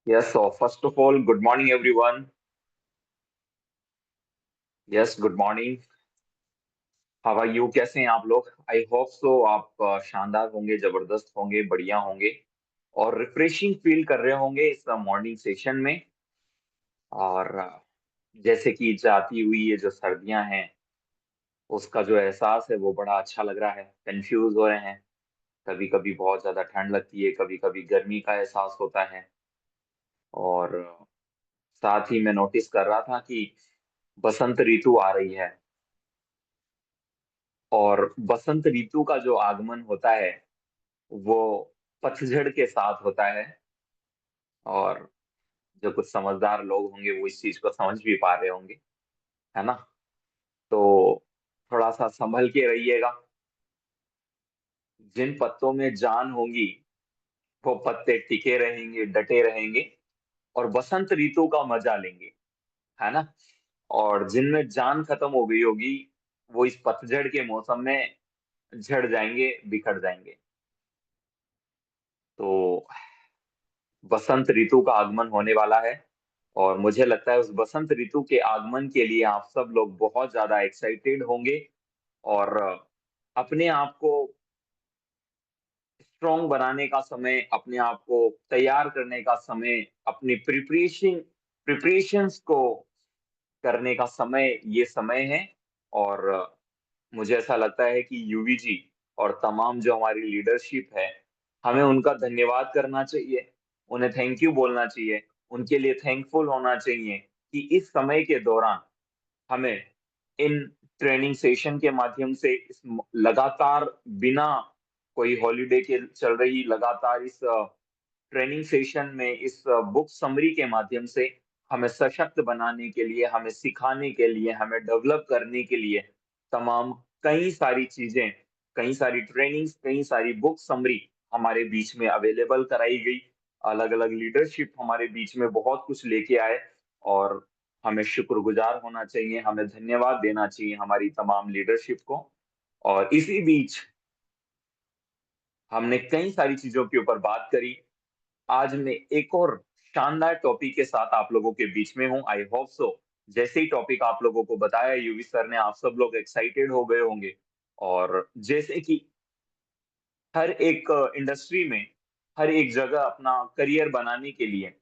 Yes, so first of all, good morning, everyone. Yes, good morning. How are you? कैसे हैं आप लोग? I hope so आप शानदार होंगे, जबरदस्त होंगे, बढ़िया होंगे और रिफ्रेशिंग फील कर रहे होंगे इस मॉर्निंग सेशन में। और जैसे कि जाती हुई ये जो सर्दियां हैं, उसका जो एहसास है वो बड़ा अच्छा लग रहा है। कंफ्यूज हो रहे हैं। कभी कभी बहुत ज्यादा ठंड लगती है, कभी कभी गर्मी का एहसास होता है। और साथ ही मैं नोटिस कर रहा था कि बसंत ऋतु आ रही है। और बसंत ऋतु का जो आगमन होता है वो पतझड़ के साथ होता है। और जो कुछ समझदार लोग होंगे वो इस चीज को समझ भी पा रहे होंगे, है ना? तो थोड़ा सा संभल के रहिएगा। जिन पत्तों में जान होगी वो पत्ते टिके रहेंगे, डटे रहेंगे और बसंत ऋतु का मजा लेंगे, है ना? और जिनमें जान खत्म हो गई होगी वो इस पतझड़ के मौसम में झड़ जाएंगे, बिखर जाएंगे। तो बसंत ऋतु का आगमन होने वाला है। और मुझे लगता है उस बसंत ऋतु के आगमन के लिए आप सब लोग बहुत ज्यादा एक्साइटेड होंगे। और अपने आप को स्ट्रॉन्ग बनाने का समय, अपने आप को तैयार करने का समय, अपनी प्रिपरेशंस को करने का समय ये समय है। और मुझे ऐसा लगता है कि यूवीजी और तमाम जो हमारी लीडरशिप है, हमें उनका धन्यवाद करना चाहिए। उन्हें थैंक यू बोलना चाहिए। उनके लिए थैंकफुल होना चाहिए कि इस समय के दौरान हमें इन ट्रेनिंग सेशन के माध्यम से लगातार बिना कोई हॉलीडे के चल रही लगातार इस ट्रेनिंग सेशन में इस बुक समरी के माध्यम से हमें सशक्त बनाने के लिए, हमें सिखाने के लिए, हमें डेवलप करने के लिए तमाम कई सारी चीजें, कई सारी ट्रेनिंग्स, कई सारी बुक समरी हमारे बीच में अवेलेबल कराई गई। अलग अलग लीडरशिप हमारे बीच में बहुत कुछ लेके आए। और हमें शुक्रगुजार होना चाहिए, हमें धन्यवाद देना चाहिए हमारी तमाम लीडरशिप को। और इसी बीच हमने कई सारी चीजों के ऊपर बात करी। आज मैं एक और शानदार टॉपिक के साथ आप लोगों के बीच में हूं। आई होप सो जैसे ही टॉपिक आप लोगों को बताया यूवी सर ने, आप सब लोग एक्साइटेड हो गए होंगे। और जैसे कि हर एक इंडस्ट्री में, हर एक जगह अपना करियर बनाने के लिए,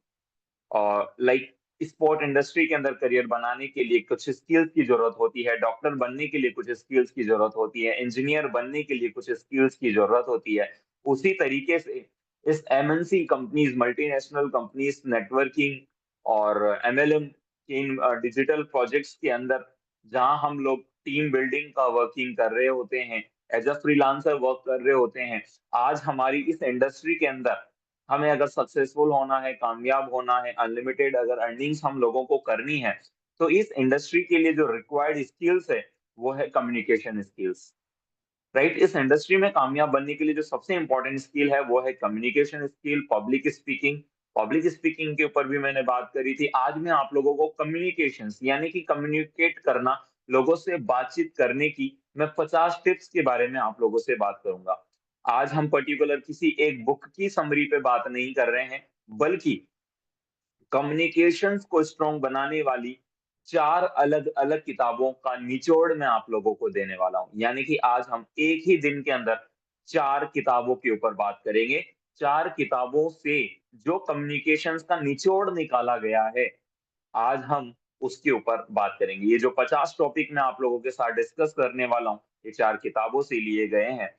और लाइक स्पोर्ट इंडस्ट्री के अंदर करियर बनाने के लिए कुछ स्किल्स की जरूरत होती है, डॉक्टर बनने के लिए कुछ स्किल्स की जरूरत होती है, इंजीनियर बनने के लिए कुछ स्किल्स की जरूरत होती है। उसी तरीके से इस MNC companies, multinational companies, networking और एमएलएम के इन डिजिटल प्रोजेक्ट्स के अंदर जहां हम लोग टीम बिल्डिंग का वर्किंग कर रहे होते हैं, एज अ फ्रीलांसर वर्क कर रहे होते हैं, आज हमारी इस इंडस्ट्री के अंदर हमें अगर सक्सेसफुल होना है, कामयाब होना है, अनलिमिटेड अगर अर्निंग्स हम लोगों को करनी है, तो इस इंडस्ट्री के लिए जो रिक्वायर्ड स्किल्स है वो है कम्युनिकेशन स्किल्स। राइट? इस इंडस्ट्री में कामयाब बनने के लिए जो सबसे इंपॉर्टेंट स्किल है वो है communication skill, public speaking. Public speaking के ऊपर भी मैंने बात करी थी। आज मैं आप लोगों को कम्युनिकेशंस यानी कि कम्युनिकेट करना, लोगों से बातचीत करने की मैं 50 टिप्स के बारे में आप लोगों से बात करूंगा। आज हम पर्टिकुलर किसी एक बुक की समरी पे बात नहीं कर रहे हैं, बल्कि कम्युनिकेशंस को स्ट्रॉन्ग बनाने वाली 4 अलग अलग किताबों का निचोड़ मैं आप लोगों को देने वाला हूं। यानी कि आज हम एक ही दिन के अंदर 4 किताबों के ऊपर बात करेंगे। 4 किताबों से जो कम्युनिकेशंस का निचोड़ निकाला गया है, आज हम उसके ऊपर बात करेंगे। ये जो 50 टॉपिक मैं आप लोगों के साथ डिस्कस करने वाला हूँ, ये 4 किताबों से लिए गए हैं।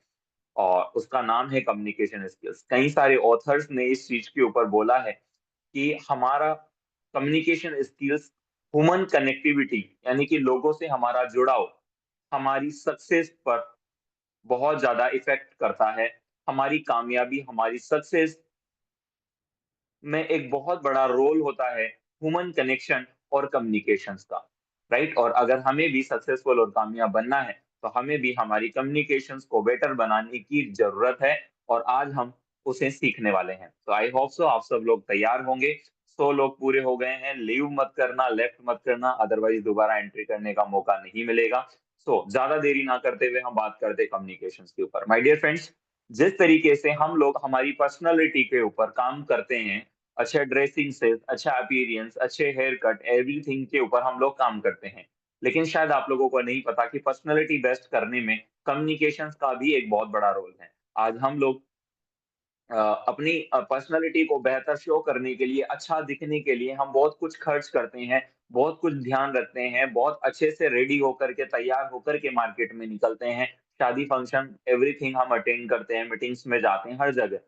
और उसका नाम है कम्युनिकेशन स्किल्स। कई सारे ऑथर्स ने इस चीज के ऊपर बोला है कि हमारा कम्युनिकेशन स्किल्स, ह्यूमन कनेक्टिविटी यानी कि लोगों से हमारा जुड़ाव, हमारी सक्सेस पर बहुत ज्यादा इफेक्ट करता है। हमारी कामयाबी, हमारी सक्सेस में एक बहुत बड़ा रोल होता है ह्यूमन कनेक्शन और कम्युनिकेशंस का। राइट? और अगर हमें भी सक्सेसफुल और कामयाब बनना है तो हमें भी हमारी कम्युनिकेशंस को बेटर बनाने की जरूरत है। और आज हम उसे सीखने वाले हैं। तो आई होप सो आप सब लोग तैयार होंगे। 100 लोग पूरे हो गए हैं। लीव मत करना, लेफ्ट मत करना, अदरवाइज दोबारा एंट्री करने का मौका नहीं मिलेगा। सो ज्यादा देरी ना करते हुए हम बात करते कम्युनिकेशंस के ऊपर। माय डियर फ्रेंड्स, जिस तरीके से हम लोग हमारी पर्सनालिटी के ऊपर काम करते हैं, अच्छा ड्रेसिंग सेंस, अच्छा अपीयरेंस, अच्छे हेयर कट, एवरीथिंग के ऊपर हम लोग काम करते हैं। लेकिन शायद आप लोगों को नहीं पता कि पर्सनैलिटी बेस्ट करने में कम्युनिकेशंस का भी एक बहुत बड़ा रोल है। आज हम लोग अपनी पर्सनैलिटी को बेहतर शो करने के लिए, अच्छा दिखने के लिए हम बहुत कुछ खर्च करते हैं, बहुत कुछ ध्यान रखते हैं, बहुत अच्छे से रेडी होकर के, तैयार होकर के मार्केट में निकलते हैं। शादी, फंक्शन, एवरीथिंग हम अटेंड करते हैं, मीटिंग्स में जाते हैं, हर जगह।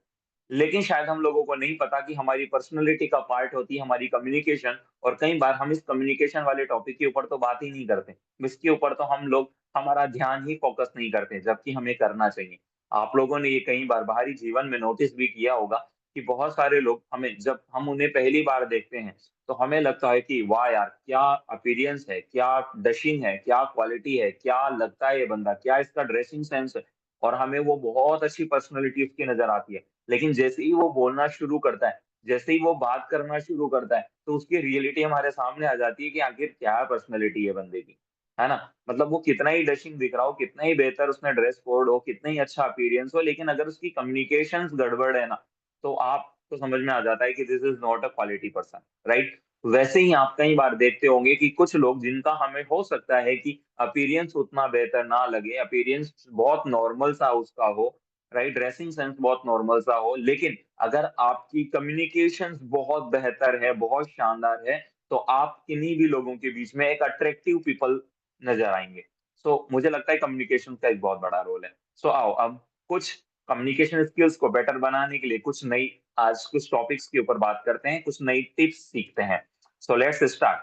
लेकिन शायद हम लोगों को नहीं पता कि हमारी पर्सनैलिटी का पार्ट होती है हमारी कम्युनिकेशन, और कई बार हम इस कम्युनिकेशन वाले टॉपिक के ऊपर तो बात ही नहीं करते। इसके ऊपर तो हम लोग हमारा ध्यान ही फोकस नहीं करते, जबकि हमें करना चाहिए। आप लोगों ने ये कई बार बाहरी जीवन में नोटिस भी किया होगा कि बहुत सारे लोग हमें, जब हम उन्हें पहली बार देखते हैं, तो हमें लगता है कि वाह यार, क्या अपीयरेंस है, क्या डशिंग है, क्या क्वालिटी है, क्या लगता है ये बंदा, क्या इसका ड्रेसिंग सेंस है। और हमें वो बहुत अच्छी पर्सनैलिटी उसकी नज़र आती है। लेकिन जैसे ही वो बोलना शुरू करता है, जैसे ही वो बात करना शुरू करता है, तो उसकी रियलिटी हमारे सामने आ जाती है कि आखिर क्या पर्सनैलिटी है बंदे की, है ना? मतलब वो कितना ही डशिंग दिख रहा हो, कितना ही बेहतर उसमें ड्रेस कोड हो, कितना ही अच्छा अपीयरेंस हो, लेकिन अगर उसकी कम्युनिकेशंस गड़बड़ है ना, तो आपको समझ में आ जाता है कि this is not a quality person, right? वैसे ही आप कई बार देखते होंगे कि कुछ लोग जिनका हमें हो सकता है कि अपीयरेंस उतना बेहतर ना लगे, अपीयरेंस बहुत नॉर्मल सा उसका हो, राइट, ड्रेसिंग सेंस बहुत नॉर्मल सा हो, लेकिन अगर आपकी कम्युनिकेशंस बहुत बेहतर है, बहुत शानदार है, तो आप किन्हीं भी लोगों के बीच में एक अट्रैक्टिव पीपल नजर आएंगे। सो मुझे लगता है कम्युनिकेशन का एक बहुत बड़ा रोल है। सो आओ अब कुछ कम्युनिकेशन स्किल्स को बेटर बनाने के लिए कुछ नई, आज कुछ टॉपिक्स के ऊपर बात करते हैं, कुछ नई टिप्स सीखते हैं। So let's start.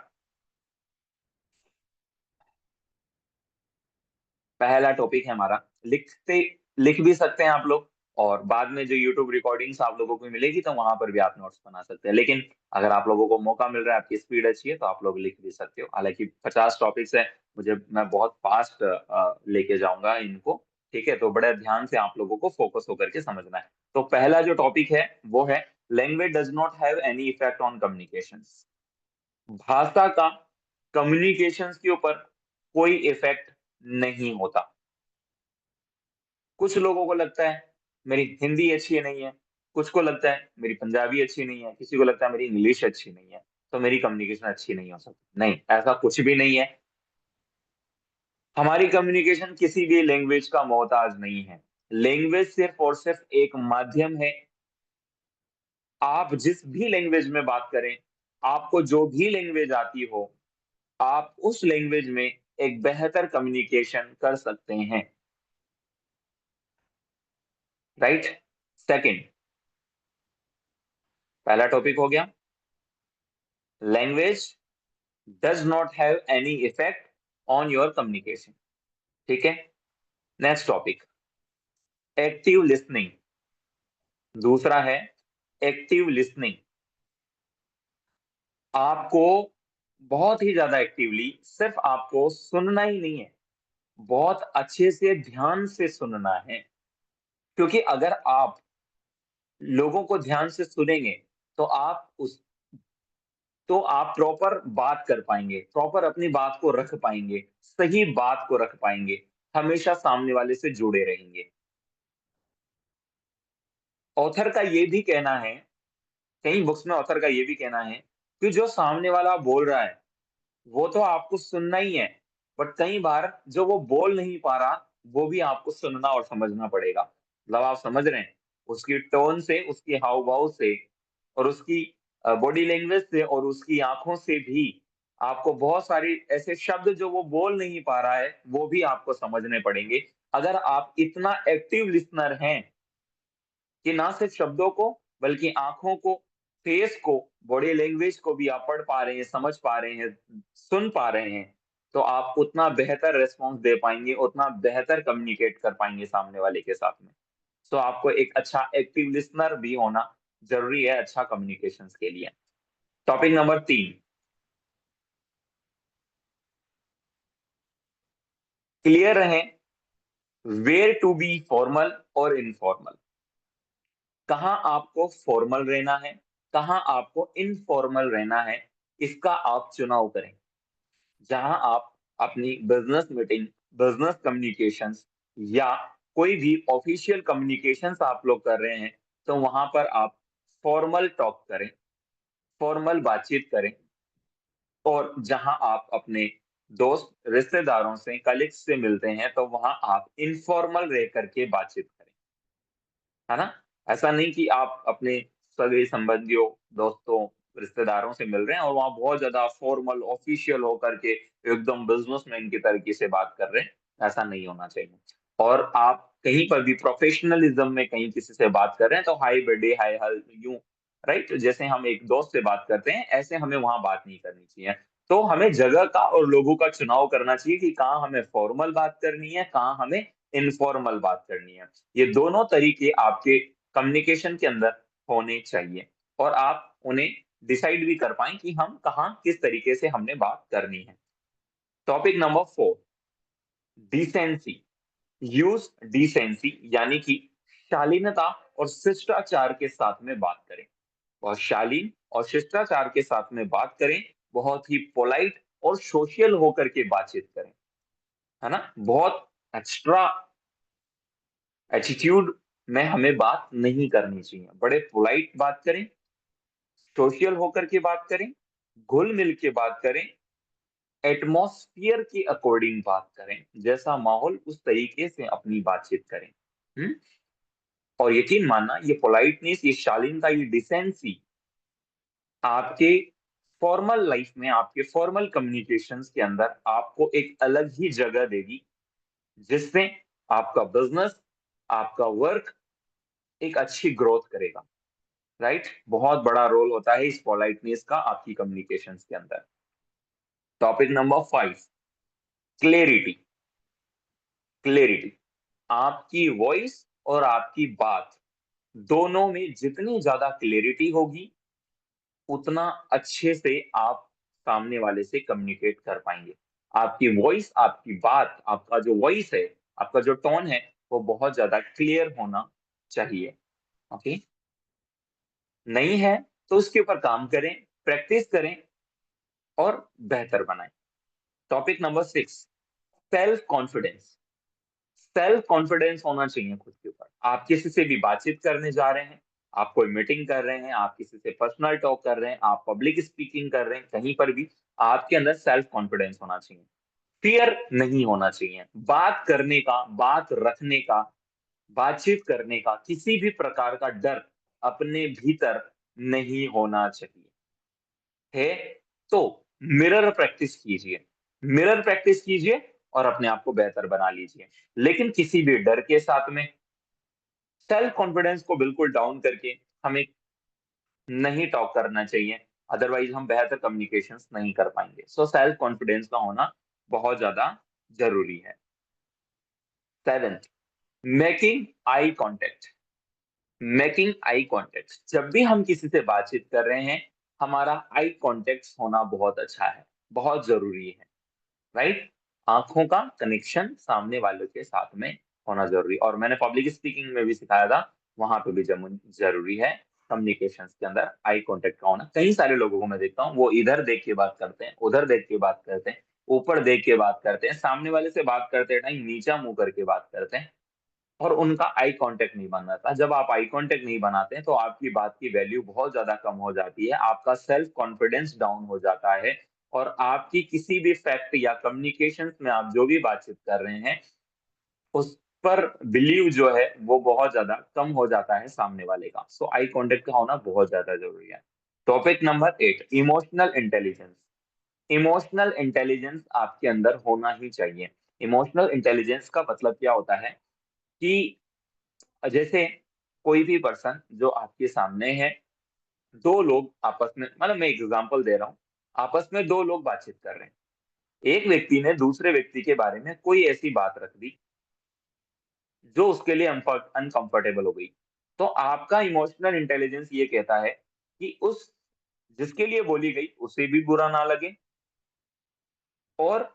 पहला टॉपिक है हमारा, लिखते, लिख भी सकते हैं आप लोग, और बाद में जो यूट्यूब रिकॉर्डिंग्स आप लोगों को मिलेगी तो वहां पर भी आप नोट्स बना सकते हैं। लेकिन अगर आप लोगों को मौका मिल रहा है, आपकी स्पीड अच्छी है, तो आप लोग लिख भी सकते हो। हालांकि 50 टॉपिक्स है, मैं बहुत फास्ट लेके जाऊंगा इनको। ठीक है, तो बड़े ध्यान से आप लोगों को फोकस होकर के समझना है। तो पहला जो टॉपिक है वो है, language does not have any effect on communication. भाषा का कम्युनिकेशंस के ऊपर कोई इफेक्ट नहीं होता। कुछ लोगों को लगता है मेरी हिंदी अच्छी नहीं है, कुछ को लगता है मेरी पंजाबी अच्छी नहीं है, किसी को लगता है मेरी इंग्लिश अच्छी नहीं है, तो मेरी कम्युनिकेशन अच्छी नहीं हो सकती। नहीं, ऐसा कुछ भी नहीं है। हमारी कम्युनिकेशन किसी भी लैंग्वेज का मोहताज नहीं है। लैंग्वेज सिर्फ और सिर्फ एक माध्यम है। आप जिस भी लैंग्वेज में बात करें, आपको जो भी लैंग्वेज आती हो, आप उस लैंग्वेज में एक बेहतर कम्युनिकेशन कर सकते हैं, राइट? सेकंड, पहला टॉपिक हो गया, language does not have any effect on your communication. ठीक है, नेक्स्ट टॉपिक, एक्टिव लिसनिंग। दूसरा है एक्टिव लिसनिंग। आपको बहुत ही ज्यादा एक्टिवली, सिर्फ आपको सुनना ही नहीं है, बहुत अच्छे से ध्यान से सुनना है। क्योंकि अगर आप लोगों को ध्यान से सुनेंगे, तो आप प्रॉपर बात कर पाएंगे, प्रॉपर अपनी बात को रख पाएंगे, सही बात को रख पाएंगे, हमेशा सामने वाले से जुड़े रहेंगे। ऑथर का ये भी कहना है, कई बुक्स में ऑथर का ये भी कहना है कि जो सामने वाला बोल रहा है, वो तो आपको सुनना ही है, बट कई बार जो वो बोल नहीं पा रहा, वो भी आपको सुनना और समझना पड़ेगा। मतलब आप समझ रहे हैं, उसकी टोन से, उसके हाव भाव से, और उसकी बॉडी लैंग्वेज से, और उसकी आंखों से भी आपको बहुत सारी ऐसे शब्द जो वो बोल नहीं पा रहा है, वो भी आपको समझने पड़ेंगे। अगर आप इतना एक्टिव लिसनर हैं कि ना सिर्फ शब्दों को, बल्कि आंखों को, फेस को, बॉडी लैंग्वेज को भी आप पढ़ पा रहे हैं, समझ पा रहे हैं, सुन पा रहे हैं, तो आप उतना बेहतर रिस्पॉन्स दे पाएंगे, उतना बेहतर कम्युनिकेट कर पाएंगे सामने वाले के साथ में। तो आपको एक अच्छा एक्टिव लिसनर भी होना जरूरी है अच्छा कम्युनिकेशन के लिए। टॉपिक नंबर 3, क्लियर रहे, वेयर टू बी फॉर्मल और इनफॉर्मल। कहाँ आपको फॉर्मल रहना है, कहाँ आपको इनफॉर्मल रहना है, इसका आप चुनाव करें। जहां आप अपनी बिजनेस मीटिंग, बिजनेस कम्युनिकेशंस, या कोई भी ऑफिशियल कम्युनिकेशंस आप लोग कर रहे हैं, तो वहां पर आप फॉर्मल टॉक करें। फॉर्मल बातचीत करें, और जहां आप अपने दोस्त, रिश्तेदारों से, कलीग्स से मिलते हैं, तो वहां आप इनफॉर्मल रह करके बातचीत करें, है ना? ऐसा नहीं कि आप अपने सगे संबंधियों, दोस्तों, रिश्तेदारों से मिल रहे हैं और वहां बहुत ज्यादा फॉर्मल, ऑफिशियल होकर के एकदम बिजनेसमैन की तरीके से बात कर रहे हैं। ऐसा नहीं होना चाहिए। और आप कहीं पर भी प्रोफेशनलिज्म में कहीं किसी से बात कर रहे हैं, तो हाय बर्थडे, हाय हल, यूं, राइट? जैसे हम एक दोस्त से बात करते हैं, ऐसे हमें वहां बात नहीं करनी चाहिए। तो हमें जगह का और लोगों का चुनाव करना चाहिए कि कहाँ हमें फॉर्मल बात करनी है, कहाँ हमें इनफॉर्मल बात करनी है। ये दोनों तरीके आपके कम्युनिकेशन के अंदर होने चाहिए, और आप उन्हें डिसाइड भी कर पाएं कि हम कहाँ किस तरीके से हमने बात करनी है। Topic number 4, decency. Use decency, यानी कि शालीनता और शिष्टाचार के साथ में बात करें। बहुत शालीन और शिष्टाचार के साथ में बात करें, बहुत ही पोलाइट और सोशल होकर के बातचीत करें, है ना? बहुत एक्स्ट्रा एटीट्यूड में हमें बात नहीं करनी चाहिए। बड़े पोलाइट बात करें, सोशल होकर के बात करें, घुल मिल के बात करें, एटमॉस्फियर के अकॉर्डिंग बात करें, जैसा माहौल उस तरीके से अपनी बातचीत करें। हम्म? और यकीन मानना, ये पोलाइटनेस, ये शालीनता, ये डिसेंसी आपके फॉर्मल लाइफ में, आपके फॉर्मल कम्युनिकेशंस के अंदर आपको एक अलग ही जगह देगी, जिससे आपका बिजनेस, आपका वर्क एक अच्छी ग्रोथ करेगा, राइट? बहुत बड़ा रोल होता है इस पोलाइटनेस का आपकी कम्युनिकेशंस के अंदर। Topic number 5, clarity. क्लेरिटी, आपकी वॉइस और आपकी बात दोनों में जितनी ज्यादा क्लेरिटी होगी, उतना अच्छे से आप सामने वाले से कम्युनिकेट कर पाएंगे। आपकी वॉइस, आपकी बात, आपका जो वॉइस है, आपका जो टोन है, वो बहुत ज्यादा क्लियर होना चाहिए। ओके? नहीं है तो उसके ऊपर काम करें, प्रैक्टिस करें और बेहतर बनाएं। Topic number 6, self confidence. Self confidence होना चाहिए खुद के ऊपर। आप किसी से भी बातचीत करने जा रहे हैं, आप कोई मीटिंग कर रहे हैं, आप किसी से पर्सनल टॉक कर रहे हैं, आप पब्लिक स्पीकिंग कर रहे हैं, कहीं पर भी आपके अंदर सेल्फ कॉन्फिडेंस होना चाहिए। फियर नहीं होना चाहिए। बात करने का, बात रखने का, बातचीत करने का किसी भी प्रकार का डर अपने भीतर नहीं होना चाहिए। है तो मिरर प्रैक्टिस कीजिए, मिरर प्रैक्टिस कीजिए और अपने आप को बेहतर बना लीजिए। लेकिन किसी भी डर के साथ में सेल्फ कॉन्फिडेंस को बिल्कुल डाउन करके हमें नहीं टॉक करना चाहिए, अदरवाइज हम बेहतर कम्युनिकेशंस नहीं कर पाएंगे। सो सेल्फ कॉन्फिडेंस का होना बहुत ज्यादा जरूरी है। 7, making eye contact. Making eye contact, जब भी हम किसी से बातचीत कर रहे हैं, हमारा आई कॉन्टेक्ट होना बहुत अच्छा है, बहुत जरूरी है, राइट? आंखों का कनेक्शन सामने वालों के साथ में होना जरूरी। और मैंने पब्लिक स्पीकिंग में भी सिखाया था, वहां पे भी जरूरी है कम्युनिकेशन के अंदर आई कांटेक्ट का होना। कई सारे लोगों को मैं देखता हूँ, वो इधर देख के बात करते हैं, उधर देख के बात करते हैं, ऊपर देख के बात करते हैं, सामने वाले से बात करते टाइम नीचा मुंह करके बात करते हैं, और उनका आई कांटेक्ट नहीं बन रहा। जब आप आई कांटेक्ट नहीं बनाते हैं, तो आपकी बात की वैल्यू बहुत ज्यादा कम हो जाती है, आपका सेल्फ कॉन्फिडेंस डाउन हो जाता है, और आपकी किसी भी फैक्ट या कम्युनिकेशन में आप जो भी बातचीत कर रहे हैं, उस पर बिलीव जो है वो बहुत ज्यादा कम हो जाता है सामने वाले का। सो आई कांटेक्ट का होना बहुत ज्यादा जरूरी है। Topic number 8, emotional intelligence. Emotional intelligence आपके अंदर होना ही चाहिए। इमोशनल इंटेलिजेंस का मतलब क्या होता है कि जैसे कोई भी पर्सन जो आपके सामने है, दो लोग आपस में, मतलब मैं एग्जांपल दे रहा हूँ, आपस में दो लोग बातचीत कर रहे हैं, एक व्यक्ति ने दूसरे व्यक्ति के बारे में कोई ऐसी बात रख दी जो उसके लिए अनकंफर्टेबल हो गई। तो आपका इमोशनल इंटेलिजेंस ये कहता है कि उस जिसके लिए बोली गई उसे भी बुरा ना लगे, और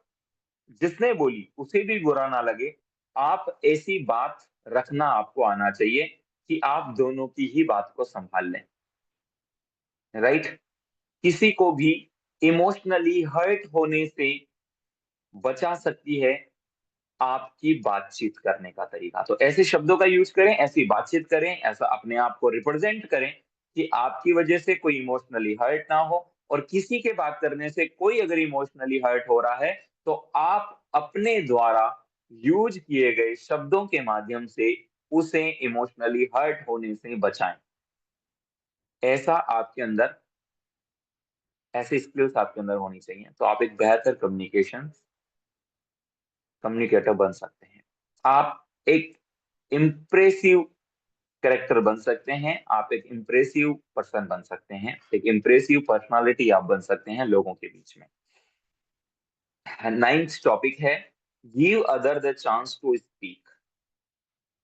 जिसने बोली उसे भी बुरा ना लगे। आप ऐसी बात रखना आपको आना चाहिए कि आप दोनों की ही बात को संभाल लें, राइट? किसी को भी इमोशनली हर्ट होने से बचा सकती है आपकी बातचीत करने का तरीका। तो ऐसे शब्दों का यूज करें, ऐसी बातचीत करें, ऐसा अपने आप को रिप्रेजेंट करें कि आपकी वजह से कोई इमोशनली हर्ट ना हो, और किसी के बात करने से कोई अगर इमोशनली हर्ट हो रहा है तो आप अपने द्वारा यूज किए गए शब्दों के माध्यम से उसे इमोशनली हर्ट होने से बचाएं। ऐसा आपके अंदर ऐसी स्किल्स आपके अंदर होनी चाहिए, तो आप एक बेहतर कम्युनिकेटर बन सकते हैं। आप एक इम्प्रेसिव कैरेक्टर बन सकते हैं, आप एक इम्प्रेसिव पर्सन बन सकते हैं, एक इम्प्रेसिव पर्सनालिटी आप बन सकते हैं लोगों के बीच में। नाइन्थ टॉपिक है, give other the chance to speak.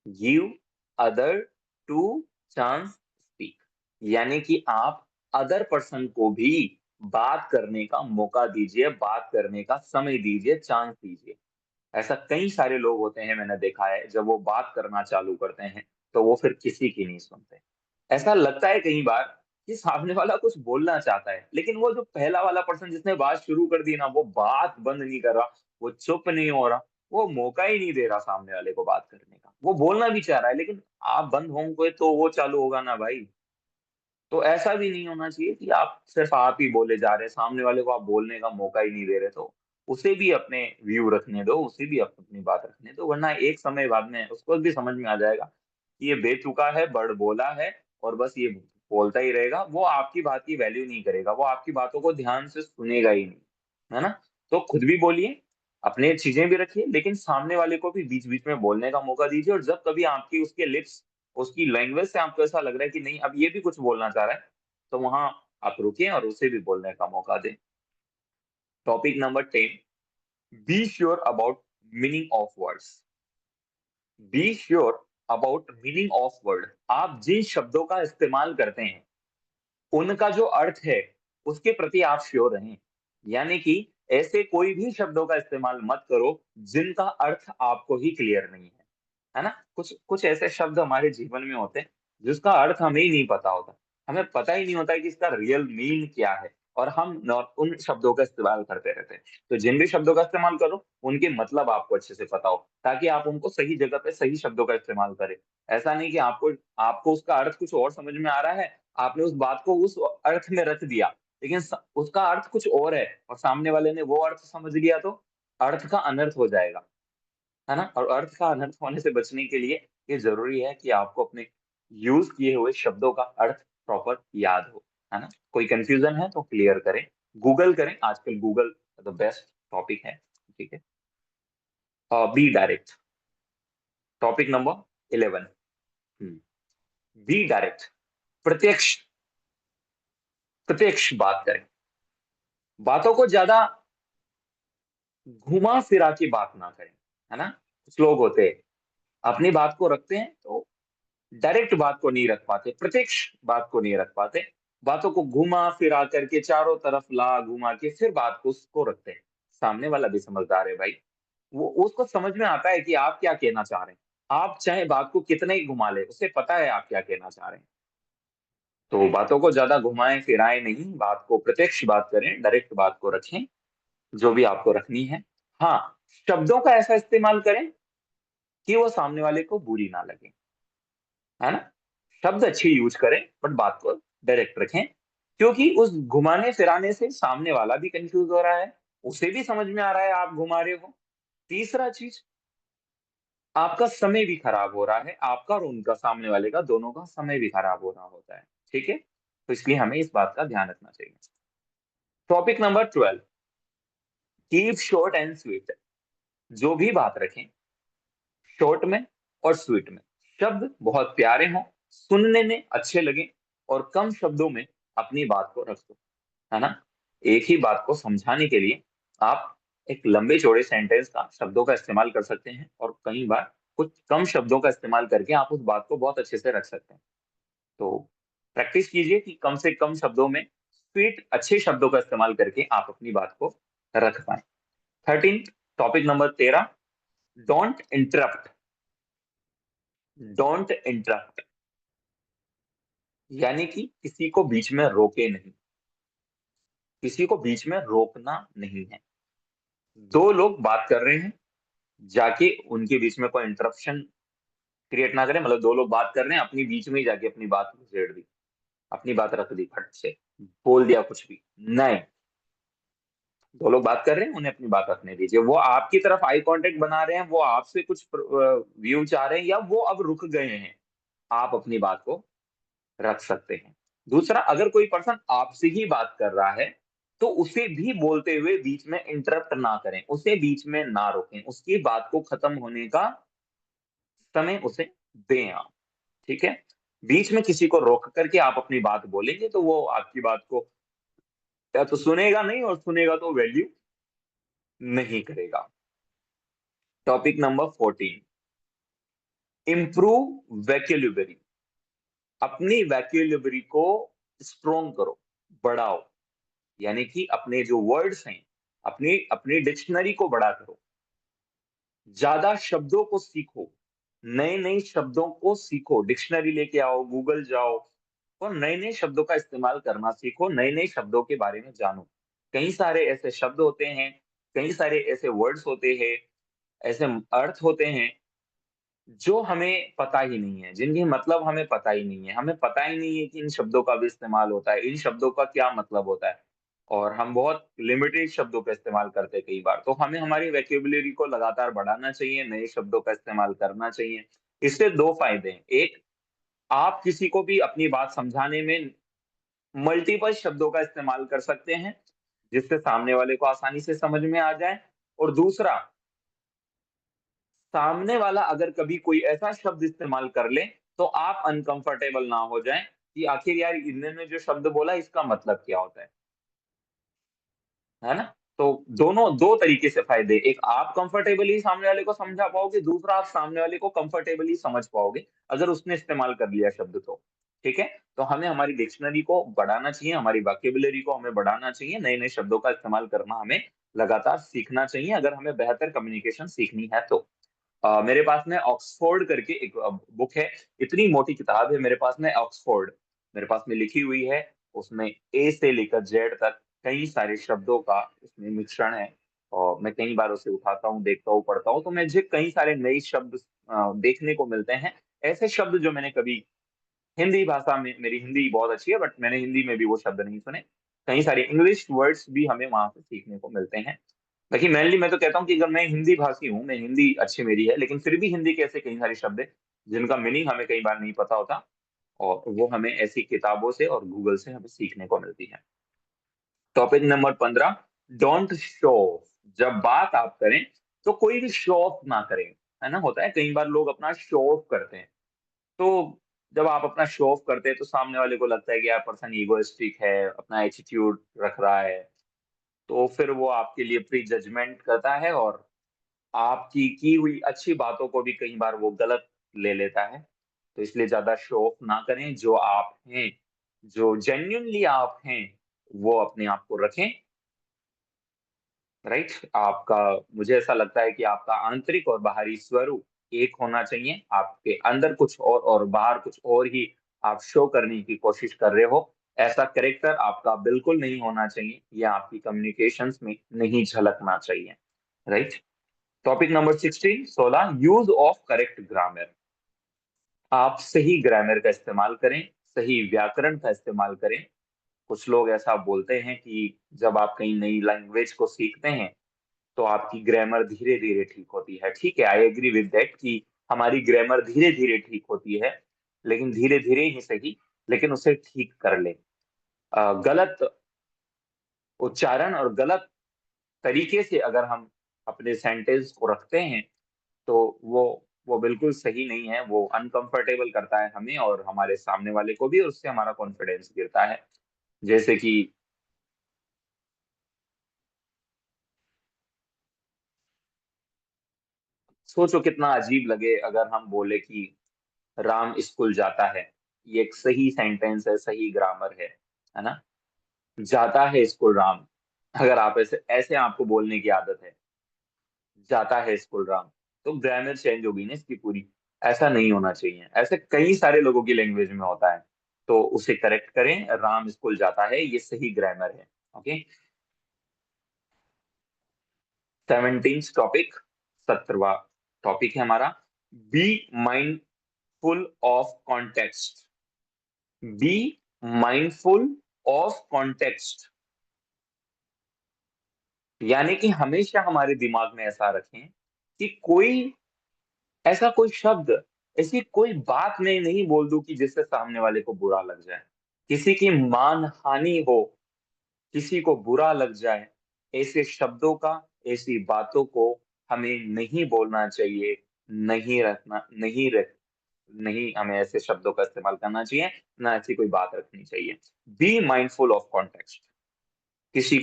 Give other to chance speak, यानी कि आप अदर पर्सन को भी बात करने का मौका दीजिए, बात करने का समय दीजिए, चांस दीजिए। ऐसा कई सारे लोग होते हैं, मैंने देखा है, जब वो बात करना चालू करते हैं तो वो फिर किसी की नहीं सुनते। ऐसा लगता है कई बार कि सामने वाला कुछ बोलना चाहता है, लेकिन वो जो पहला वाला पर्सन जिसने बात शुरू कर दी ना, वो बात बंद नहीं कर रहा, वो चुप नहीं हो रहा, वो मौका ही नहीं दे रहा सामने वाले को बात करने का। वो बोलना भी चाह रहा है, लेकिन आप बंद होंगे तो वो चालू होगा ना भाई। तो ऐसा भी नहीं होना चाहिए कि आप सिर्फ आप ही बोले जा रहे हैं, सामने वाले को आप बोलने का मौका ही नहीं दे रहे। तो उसे भी अपने व्यू रखने दो, उसे भी अपनी बात रखने दो, वरना एक समय बाद में उसको भी समझ में आ जाएगा कि ये बेतुका है, बड़ बोला है, और बस ये बोलता ही रहेगा। वो आपकी बात की वैल्यू नहीं करेगा, वो आपकी बातों को ध्यान से सुनेगा ही नहीं, है ना। तो खुद भी बोलिए, अपने चीजें भी रखिए, लेकिन सामने वाले को भी बीच बीच में बोलने का मौका दीजिए। और जब कभी आपकी उसके लिप्स, उसकी लैंग्वेज से आपको ऐसा लग रहा है कि नहीं अब ये भी कुछ बोलना चाह रहा है, तो वहां आप रुकिए और उसे भी बोलने का मौका दें। Topic number 10, be sure about meaning of words. Be sure about meaning of word. आप जिन शब्दों का इस्तेमाल करते हैं उनका जो अर्थ है उसके प्रति आप श्योर रहें। यानी कि ऐसे कोई भी शब्दों का इस्तेमाल मत करो जिनका अर्थ आपको ही क्लियर नहीं है ना। कुछ कुछ ऐसे शब्द हमारे जीवन में होते हैं जिसका अर्थ हमें ही नहीं पता होता, हमें पता ही नहीं होता है कि इसका रियल मीन क्या है, और हम उन शब्दों का इस्तेमाल करते रहते हैं। तो जिन भी शब्दों का इस्तेमाल करो उनके मतलब आपको अच्छे से पता हो, ताकि आप उनको सही जगह पे सही शब्दों का इस्तेमाल करें। ऐसा नहीं कि आपको आपको उसका अर्थ कुछ और समझ में आ रहा है, आपने उस बात को उस अर्थ में रख दिया, लेकिन उसका अर्थ कुछ और है और सामने वाले ने वो अर्थ समझ लिया, तो अर्थ का अनर्थ हो जाएगा, है ना। और अर्थ का अनर्थ होने से बचने के लिए ये जरूरी है कि आपको अपने यूज किए हुए शब्दों का अर्थ प्रॉपर याद हो, है ना। कोई कंफ्यूजन है तो क्लियर करें, गूगल करें, आजकल गूगल द बेस्ट टॉपिक है, ठीक है। Be direct. Topic number 11, be direct. प्रत्यक्ष प्रत्यक्ष बात करें। बातों को ज्यादा घुमा फिरा के बात ना करें, है ना। कुछ लोग होते हैं अपनी बात को रखते हैं तो डायरेक्ट बात को नहीं रख पाते, प्रत्यक्ष बात को नहीं रख पाते, बातों को घुमा फिरा करके चारों तरफ ला घुमा के फिर बात को उसको रखते हैं। सामने वाला भी समझदार है भाई, वो उसको समझ में आता है कि आप क्या कहना चाह रहे हैं। आप चाहे बात को कितने ही घुमा ले, उसे पता है आप क्या कहना चाह रहे हैं। तो बातों को ज्यादा घुमाएं फिराएं नहीं, बात को प्रत्यक्ष बात करें, डायरेक्ट बात को रखें जो भी आपको रखनी है। हाँ, शब्दों का ऐसा इस्तेमाल करें कि वो सामने वाले को बुरी ना लगे, है ना। शब्द अच्छे यूज करें बट बात को डायरेक्ट रखें, क्योंकि उस घुमाने फिराने से सामने वाला भी कंफ्यूज हो रहा है, उसे भी समझ में आ रहा है आप घुमा रहे हो। तीसरा चीज, आपका समय भी खराब हो रहा है, आपका और उनका, सामने वाले का, दोनों का समय भी खराब हो रहा होता है, ठीक है। तो इसलिए हमें इस बात का ध्यान रखना चाहिए। Topic number 12, keep short and sweet. जो भी बात रखें शॉर्ट में और स्वीट में, शब्द बहुत प्यारे हों, सुनने में अच्छे लगे, और कम शब्दों में अपनी बात को रख दो, है ना। एक ही बात को समझाने के लिए आप एक लंबे चौड़े सेंटेंस का शब्दों का इस्तेमाल कर सकते हैं, और कई बार कुछ कम शब्दों का इस्तेमाल करके आप उस बात को बहुत अच्छे से रख सकते हैं। तो प्रैक्टिस कीजिए कि कम से कम शब्दों में स्वीट अच्छे शब्दों का इस्तेमाल करके आप अपनी बात को रख पाए। 13, topic number 13, don't interrupt. Don't interrupt, यानी कि किसी को बीच में रोके नहीं, किसी को बीच में रोकना नहीं है। दो लोग बात कर रहे हैं, जाके उनके बीच में कोई इंटरप्शन क्रिएट ना करें, मतलब दो लोग बात कर रहे हैं अपनी बीच में ही जाके अपनी बात छेड़ दी, अपनी बात रख दी फट से, बोल दिया कुछ भी नहीं। दो लोग बात कर रहे हैं, उन्हें अपनी बात रखने दीजिए। वो आपकी तरफ आई कांटेक्ट बना रहे हैं, वो आपसे कुछ व्यू चाह रहे हैं, या वो अब रुक गए हैं, आप अपनी बात को रख सकते हैं। दूसरा, अगर कोई पर्सन आपसे ही बात कर रहा है तो उसे भी बोलते हुए बीच में इंटरप्ट ना करें, उसे बीच में ना रोकें, उसकी बात को खत्म होने का समय उसे दें आप। ठीक है, बीच में किसी को रोक करके आप अपनी बात बोलेंगे तो वो आपकी बात को या तो सुनेगा नहीं, और सुनेगा तो वैल्यू नहीं करेगा। Topic number 14, improve vocabulary. अपनी वैक्यूलरी को स्ट्रोंग करो, बढ़ाओ, यानी कि अपने जो वर्ड्स हैं, अपनी अपनी डिक्शनरी को बड़ा करो, ज्यादा शब्दों को सीखो, नए नए शब्दों को सीखो, डिक्शनरी लेके आओ, गूगल जाओ और नए नए शब्दों का इस्तेमाल करना सीखो, नए नए शब्दों के बारे में जानो। कई सारे ऐसे शब्द होते हैं, कई सारे ऐसे वर्ड्स होते हैं, ऐसे अर्थ होते हैं जो हमें पता ही नहीं है, जिनके मतलब हमें पता ही नहीं है। हमें पता ही नहीं है कि इन शब्दों का भी इस्तेमाल होता है, इन शब्दों का क्या मतलब होता है, और हम बहुत लिमिटेड शब्दों का इस्तेमाल करते हैं कई बार। तो हमें हमारी वैकेबुलरी को लगातार बढ़ाना चाहिए, नए शब्दों का इस्तेमाल करना चाहिए। इससे दो फायदे हैं। एक, आप किसी को भी अपनी बात समझाने में मल्टीपल शब्दों का इस्तेमाल कर सकते हैं, जिससे सामने वाले को आसानी से समझ में आ जाए। और दूसरा, सामने वाला अगर कभी कोई ऐसा शब्द इस्तेमाल कर ले तो आप अनकंफर्टेबल ना हो जाएं कि आखिर यार इन्होंने जो शब्द बोला इसका मतलब क्या होता है ना? तो दोनों दो तरीके से फायदे, एक आप कंफर्टेबली सामने वाले को समझा पाओगे, दूसरा आप सामने वाले को कंफर्टेबली समझ पाओगे अगर उसने इस्तेमाल कर लिया शब्द तो। ठीक है, तो हमें हमारी डिक्शनरी को बढ़ाना चाहिए, हमारी वोकेबुलरी को हमें बढ़ाना चाहिए, नए नए शब्दों का इस्तेमाल करना हमें लगातार सीखना चाहिए अगर हमें बेहतर कम्युनिकेशन सीखनी है तो। मेरे पास में ऑक्सफोर्ड करके एक बुक है, इतनी मोटी किताब है मेरे पास में, ऑक्सफोर्ड मेरे पास में लिखी हुई है। उसमें ए से लेकर जेड तक कई सारे शब्दों का इसमें मिश्रण है, और मैं कई बार उसे उठाता हूँ, देखता हूँ, पढ़ता हूँ, तो मुझे कई सारे नए शब्द देखने को मिलते हैं। ऐसे शब्द जो मैंने कभी हिंदी भाषा में, मेरी हिंदी बहुत अच्छी है बट मैंने हिंदी में भी वो शब्द नहीं सुने, कई सारे इंग्लिश वर्ड्स भी हमें वहां से सीखने को मिलते हैं। देखिए मेनली मैं तो कहता हूँ कि अगर मैं हिंदी भाषी हूँ, मैं हिंदी अच्छी मेरी है, लेकिन फिर भी हिंदी के ऐसे कई सारे शब्द हैं जिनका मीनिंग हमें कई बार नहीं पता होता, और वो हमें ऐसी किताबों से और गूगल से हमें सीखने को मिलती है। Topic number 15, don't show off. जब बात आप करें तो कोई भी शो ऑफ ना करें, है ना? होता है कई बार लोग अपना शो ऑफ करते हैं, तो जब आप अपना शो ऑफ करते हैं तो सामने वाले को लगता है कि यार पर्सन ईगोइस्टिक है, अपना एटीट्यूड रख रहा है, तो फिर वो आपके लिए प्री जजमेंट करता है, और आपकी की हुई अच्छी बातों को भी कई बार वो गलत ले लेता है। तो इसलिए ज्यादा शो ऑफ ना करें, जो आप हैं, जो जेन्युइनली आप हैं, वो अपने आप को रखें। राइट, आपका, मुझे ऐसा लगता है कि आपका आंतरिक और बाहरी स्वरूप एक होना चाहिए। आपके अंदर कुछ और बाहर कुछ और ही आप शो करने की कोशिश कर रहे हो, ऐसा करेक्टर आपका बिल्कुल नहीं होना चाहिए, या आपकी कम्युनिकेशंस में नहीं झलकना चाहिए। Right. Topic number 16, 16, use of correct grammar. आप सही ग्रामर का इस्तेमाल करें, सही व्याकरण का इस्तेमाल करें। कुछ लोग ऐसा बोलते हैं कि जब आप कहीं नई लैंग्वेज को सीखते हैं तो आपकी ग्रामर धीरे धीरे ठीक होती है। ठीक है, आई एग्री विद दैट कि हमारी ग्रामर धीरे धीरे ठीक होती है, लेकिन धीरे धीरे ही सही, लेकिन उसे ठीक कर ले। गलत उच्चारण और गलत तरीके से अगर हम अपने सेंटेंस को रखते हैं तो वो बिल्कुल सही नहीं है, वो अनकंफर्टेबल करता है हमें और हमारे सामने वाले को भी, और उससे हमारा कॉन्फिडेंस गिरता है। जैसे कि सोचो कितना अजीब लगे अगर हम बोले कि राम स्कूल जाता है। ये एक सही सेंटेंस है, सही ग्रामर है ना? जाता है स्कूल राम, अगर आप ऐसे ऐसे आपको बोलने की आदत है, जाता है स्कूल राम, तो ग्रामर चेंज होगी ना इसकी पूरी। ऐसा नहीं होना चाहिए, ऐसे कई सारे लोगों की लैंग्वेज में होता है, तो उसे करेक्ट करें, राम स्कूल जाता है, ये सही ग्रामर है। ओके। 17 टॉपिक, 17वां टॉपिक है हमारा, be mindful of context. Be mindful of context, यानी कि हमेशा हमारे दिमाग में ऐसा रखें कि ऐसा कोई शब्द, ऐसी कोई बात मैं नहीं बोल दूं कि जिससे सामने वाले को बुरा लग जाए, किसी की मान हानि हो, किसी को बुरा लग जाए। ऐसे शब्दों का, ऐसी बातों को हमें नहीं बोलना चाहिए, नहीं रखना, नहीं हमें ऐसे शब्दों का इस्तेमाल करना चाहिए, ना ऐसी कोई बात रखनी चाहिए। बी माइंडफुल ऑफ कॉन्टेक्स्ट, किसी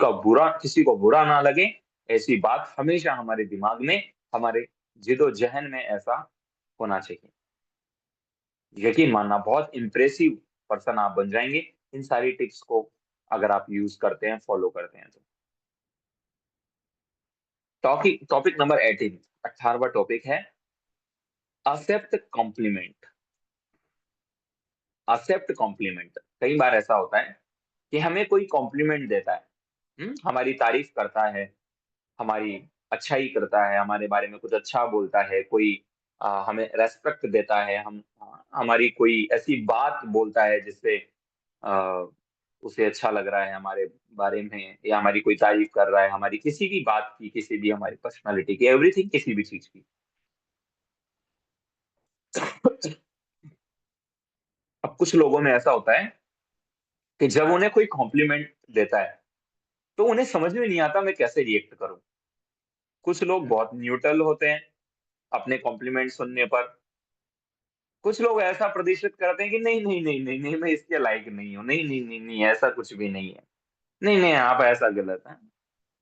को बुरा ना लगे, ऐसी बात हमेशा हमारे दिमाग में, हमारे जिदो-जहन में ऐसा होना चाहिए। यकीन मानना बहुत इम्प्रेसिव पर्सन आप बन जाएंगे इन सारी टिप्स को अगर आप यूज करते हैं, फॉलो करते हैं तो। टॉपिक टॉपिक नंबर 18, 18वां टॉपिक है एक्सेप्ट कॉम्प्लीमेंट। एक्सेप्ट कॉम्प्लीमेंट, कई बार ऐसा होता है कि हमें कोई कॉम्प्लीमेंट देता है, हमारी तारीफ करता है, हमारी अच्छाई करता है, हमारे बारे में कुछ अच्छा बोलता है, कोई हमें रेस्पेक्ट देता है, हमारी कोई ऐसी बात बोलता है जिससे अ, उसे अच्छा लग रहा है हमारे बारे में, या हमारी कोई तारीफ कर रहा है, हमारी किसी भी बात की, किसी भी हमारी पर्सनालिटी की, एवरीथिंग, किसी भी चीज की। अब कुछ लोगों में ऐसा होता है कि जब उन्हें कोई कॉम्प्लीमेंट देता है तो उन्हें समझ में नहीं आता मैं कैसे रिएक्ट करूं। कुछ लोग बहुत न्यूट्रल होते हैं अपने कॉम्प्लीमेंट सुनने पर, कुछ लोग ऐसा प्रदर्शित करते हैं कि नहीं नहीं नहीं नहीं नहीं, मैं इसके लायक नहीं हूँ, नहीं नहीं नहीं नहीं, ऐसा कुछ भी नहीं है, नहीं नहीं आप ऐसा गलत है,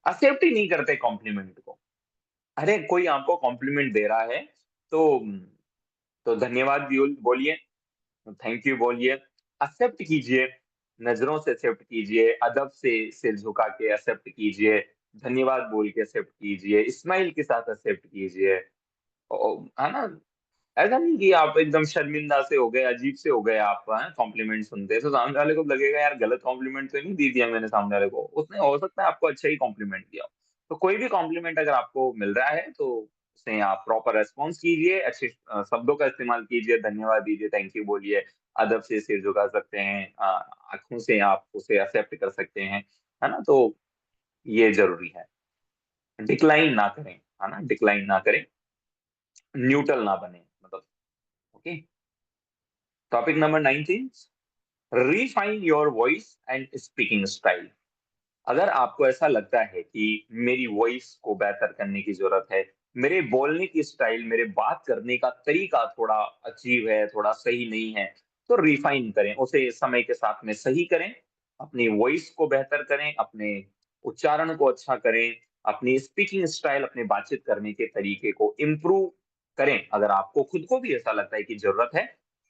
एक्सेप्ट ही नहीं करते कॉम्प्लीमेंट को। अरे कोई आपको कॉम्प्लीमेंट दे रहा है तो धन्यवाद बोलिए, थैंक यू बोलिए, एक्सेप्ट कीजिए, नजरों से एक्सेप्ट कीजिए, अदब से सिर झुका के एक्सेप्ट कीजिए, धन्यवाद बोल के एक्सेप्ट कीजिए, स्माइल के साथ एक्सेप्ट कीजिए। है ना? ऐसा नहीं कि आप एकदम शर्मिंदा से हो गए, अजीब से हो गए, आप कॉम्प्लीमेंट सुनते तो सामने वाले को लगेगा यार गलत कॉम्प्लीमेंट तो नहीं दी दिया मैंने सामने वाले को, उसने हो सकता है आपको अच्छा ही कॉम्प्लीमेंट दिया हो। तो कोई भी कॉम्प्लीमेंट अगर आपको मिल रहा है तो उसे आप प्रॉपर रेस्पॉन्स कीजिए, अच्छे शब्दों का इस्तेमाल कीजिए, धन्यवाद दीजिए, थैंक यू बोलिए, अदब से सिर झुका सकते हैं, आंखों से आप उसे एक्सेप्ट कर सकते हैं, है ना? तो ये जरूरी है, डिक्लाइन ना करें, है ना? डिक्लाइन ना करें, न्यूट्रल ना बने, मतलब। Okay, topic number 19, refine your voice and speaking style. अगर आपको ऐसा लगता है कि मेरी वॉइस को बेहतर करने की जरूरत है, मेरे बोलने की स्टाइल, मेरे बात करने का तरीका थोड़ा अजीब है, थोड़ा सही नहीं है, तो रिफाइन करें, उसे समय के साथ में सही करें, अपनी वॉइस को बेहतर करें, अपने उच्चारण को अच्छा करें, अपनी स्पीकिंग स्टाइल, अपने बातचीत करने के तरीके को इम्प्रूव करें। अगर आपको खुद को भी ऐसा लगता है कि जरूरत है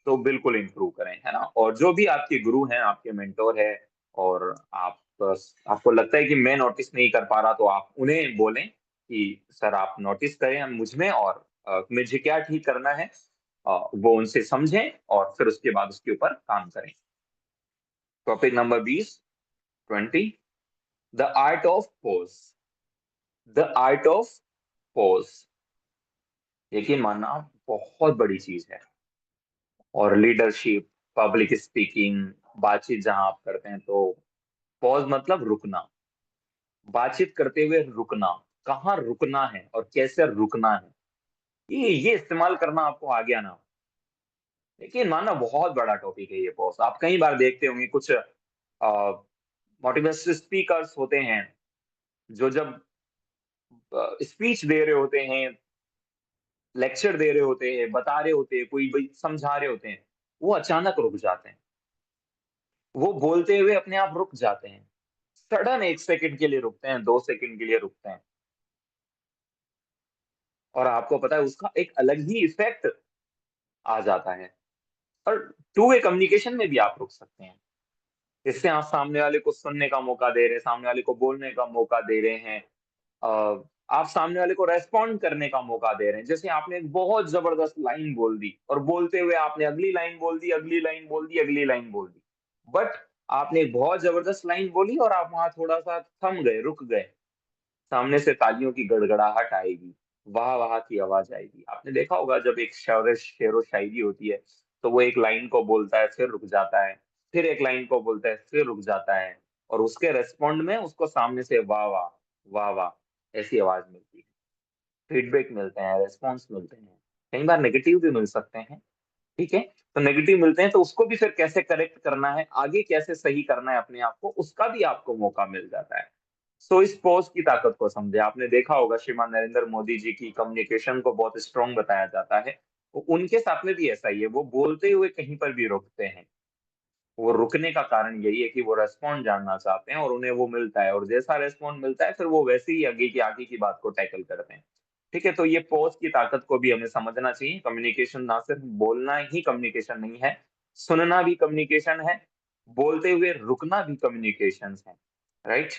तो बिल्कुल इम्प्रूव करें, है ना? और जो भी आपके गुरु हैं, आपके मेंटोर है, और आपको लगता है कि मैं नोटिस नहीं कर पा रहा, तो आप उन्हें बोलें कि सर आप नोटिस करें मुझ में, और मुझे क्या ठीक करना है, वो उनसे समझें और फिर उसके बाद उसके ऊपर काम करें। Topic number 20, 20, the art of pose. The art of pose, यकीन मानना बहुत बड़ी चीज है। और लीडरशिप, पब्लिक स्पीकिंग, बातचीत जहां आप करते हैं तो पॉज मतलब रुकना, बातचीत करते हुए रुकना, कहाँ रुकना है और कैसे रुकना है, ये इस्तेमाल करना आपको आ गया ना। देखिए माना बहुत बड़ा टॉपिक है ये पॉज। आप कई बार देखते होंगे कुछ मोटिवेशनल स्पीकर्स होते हैं जो जब स्पीच दे रहे होते हैं, लेक्चर दे रहे होते हैं, बता रहे होते हैं, कोई भाई समझा रहे होते हैं, वो अचानक रुक जाते हैं, वो बोलते हुए अपने आप रुक जाते हैं, सडन 1 सेकंड के लिए रुकते हैं, 2 सेकंड के लिए रुकते हैं, और आपको पता है उसका एक अलग ही इफेक्ट आ जाता है। और टू वे कम्युनिकेशन में भी आप रुक सकते हैं, इससे आप सामने वाले को सुनने का मौका दे रहे हैं, सामने वाले को बोलने का मौका दे रहे हैं, आप सामने वाले को रेस्पॉन्ड करने का मौका दे रहे हैं। जैसे आपने एक बहुत जबरदस्त लाइन बोल दी और बोलते हुए आपने अगली लाइन बोल दी, अगली लाइन बोल दी, अगली लाइन बोल दी, बट आपने एक बहुत जबरदस्त लाइन बोली और आप वहां थोड़ा सा थम गए, रुक गए, सामने से तालियों की गड़गड़ाहट आएगी, वाह वाह की आवाज आएगी। आपने देखा होगा जब एक शेर शेरो शायरी होती है तो वो एक लाइन को बोलता है, फिर रुक जाता है, फिर एक लाइन को बोलता है, फिर रुक जाता है, और उसके रेस्पॉन्ड में उसको सामने से वाह वाह, वाह वाह ऐसी आवाज मिलती है, फीडबैक मिलते हैं, रेस्पॉन्स मिलते हैं, कई बार नेगेटिव भी मिल सकते हैं। ठीक है, तो नेगेटिव मिलते हैं तो उसको भी फिर कैसे करेक्ट करना है, आगे कैसे सही करना है अपने आप को, उसका भी आपको मौका मिल जाता है। सो इस पॉज की ताकत को समझे। आपने देखा होगा श्रीमान नरेंद्र मोदी जी की कम्युनिकेशन को बहुत स्ट्रांग बताया जाता है, तो उनके साथ में भी ऐसा ही है, वो बोलते हुए कहीं पर भी रुकते हैं। वो रुकने का कारण यही है कि वो रेस्पॉन्ड जानना चाहते हैं और उन्हें वो मिलता है, और जैसा रेस्पॉन्ड मिलता है फिर वो वैसे ही आगे की बात को टैकल करते हैं। ठीक है, तो ये पॉज की ताकत को भी हमें समझना चाहिए। कम्युनिकेशन ना सिर्फ बोलना ही कम्युनिकेशन नहीं है, सुनना भी कम्युनिकेशन है, बोलते हुए रुकना भी कम्युनिकेशन है। Right.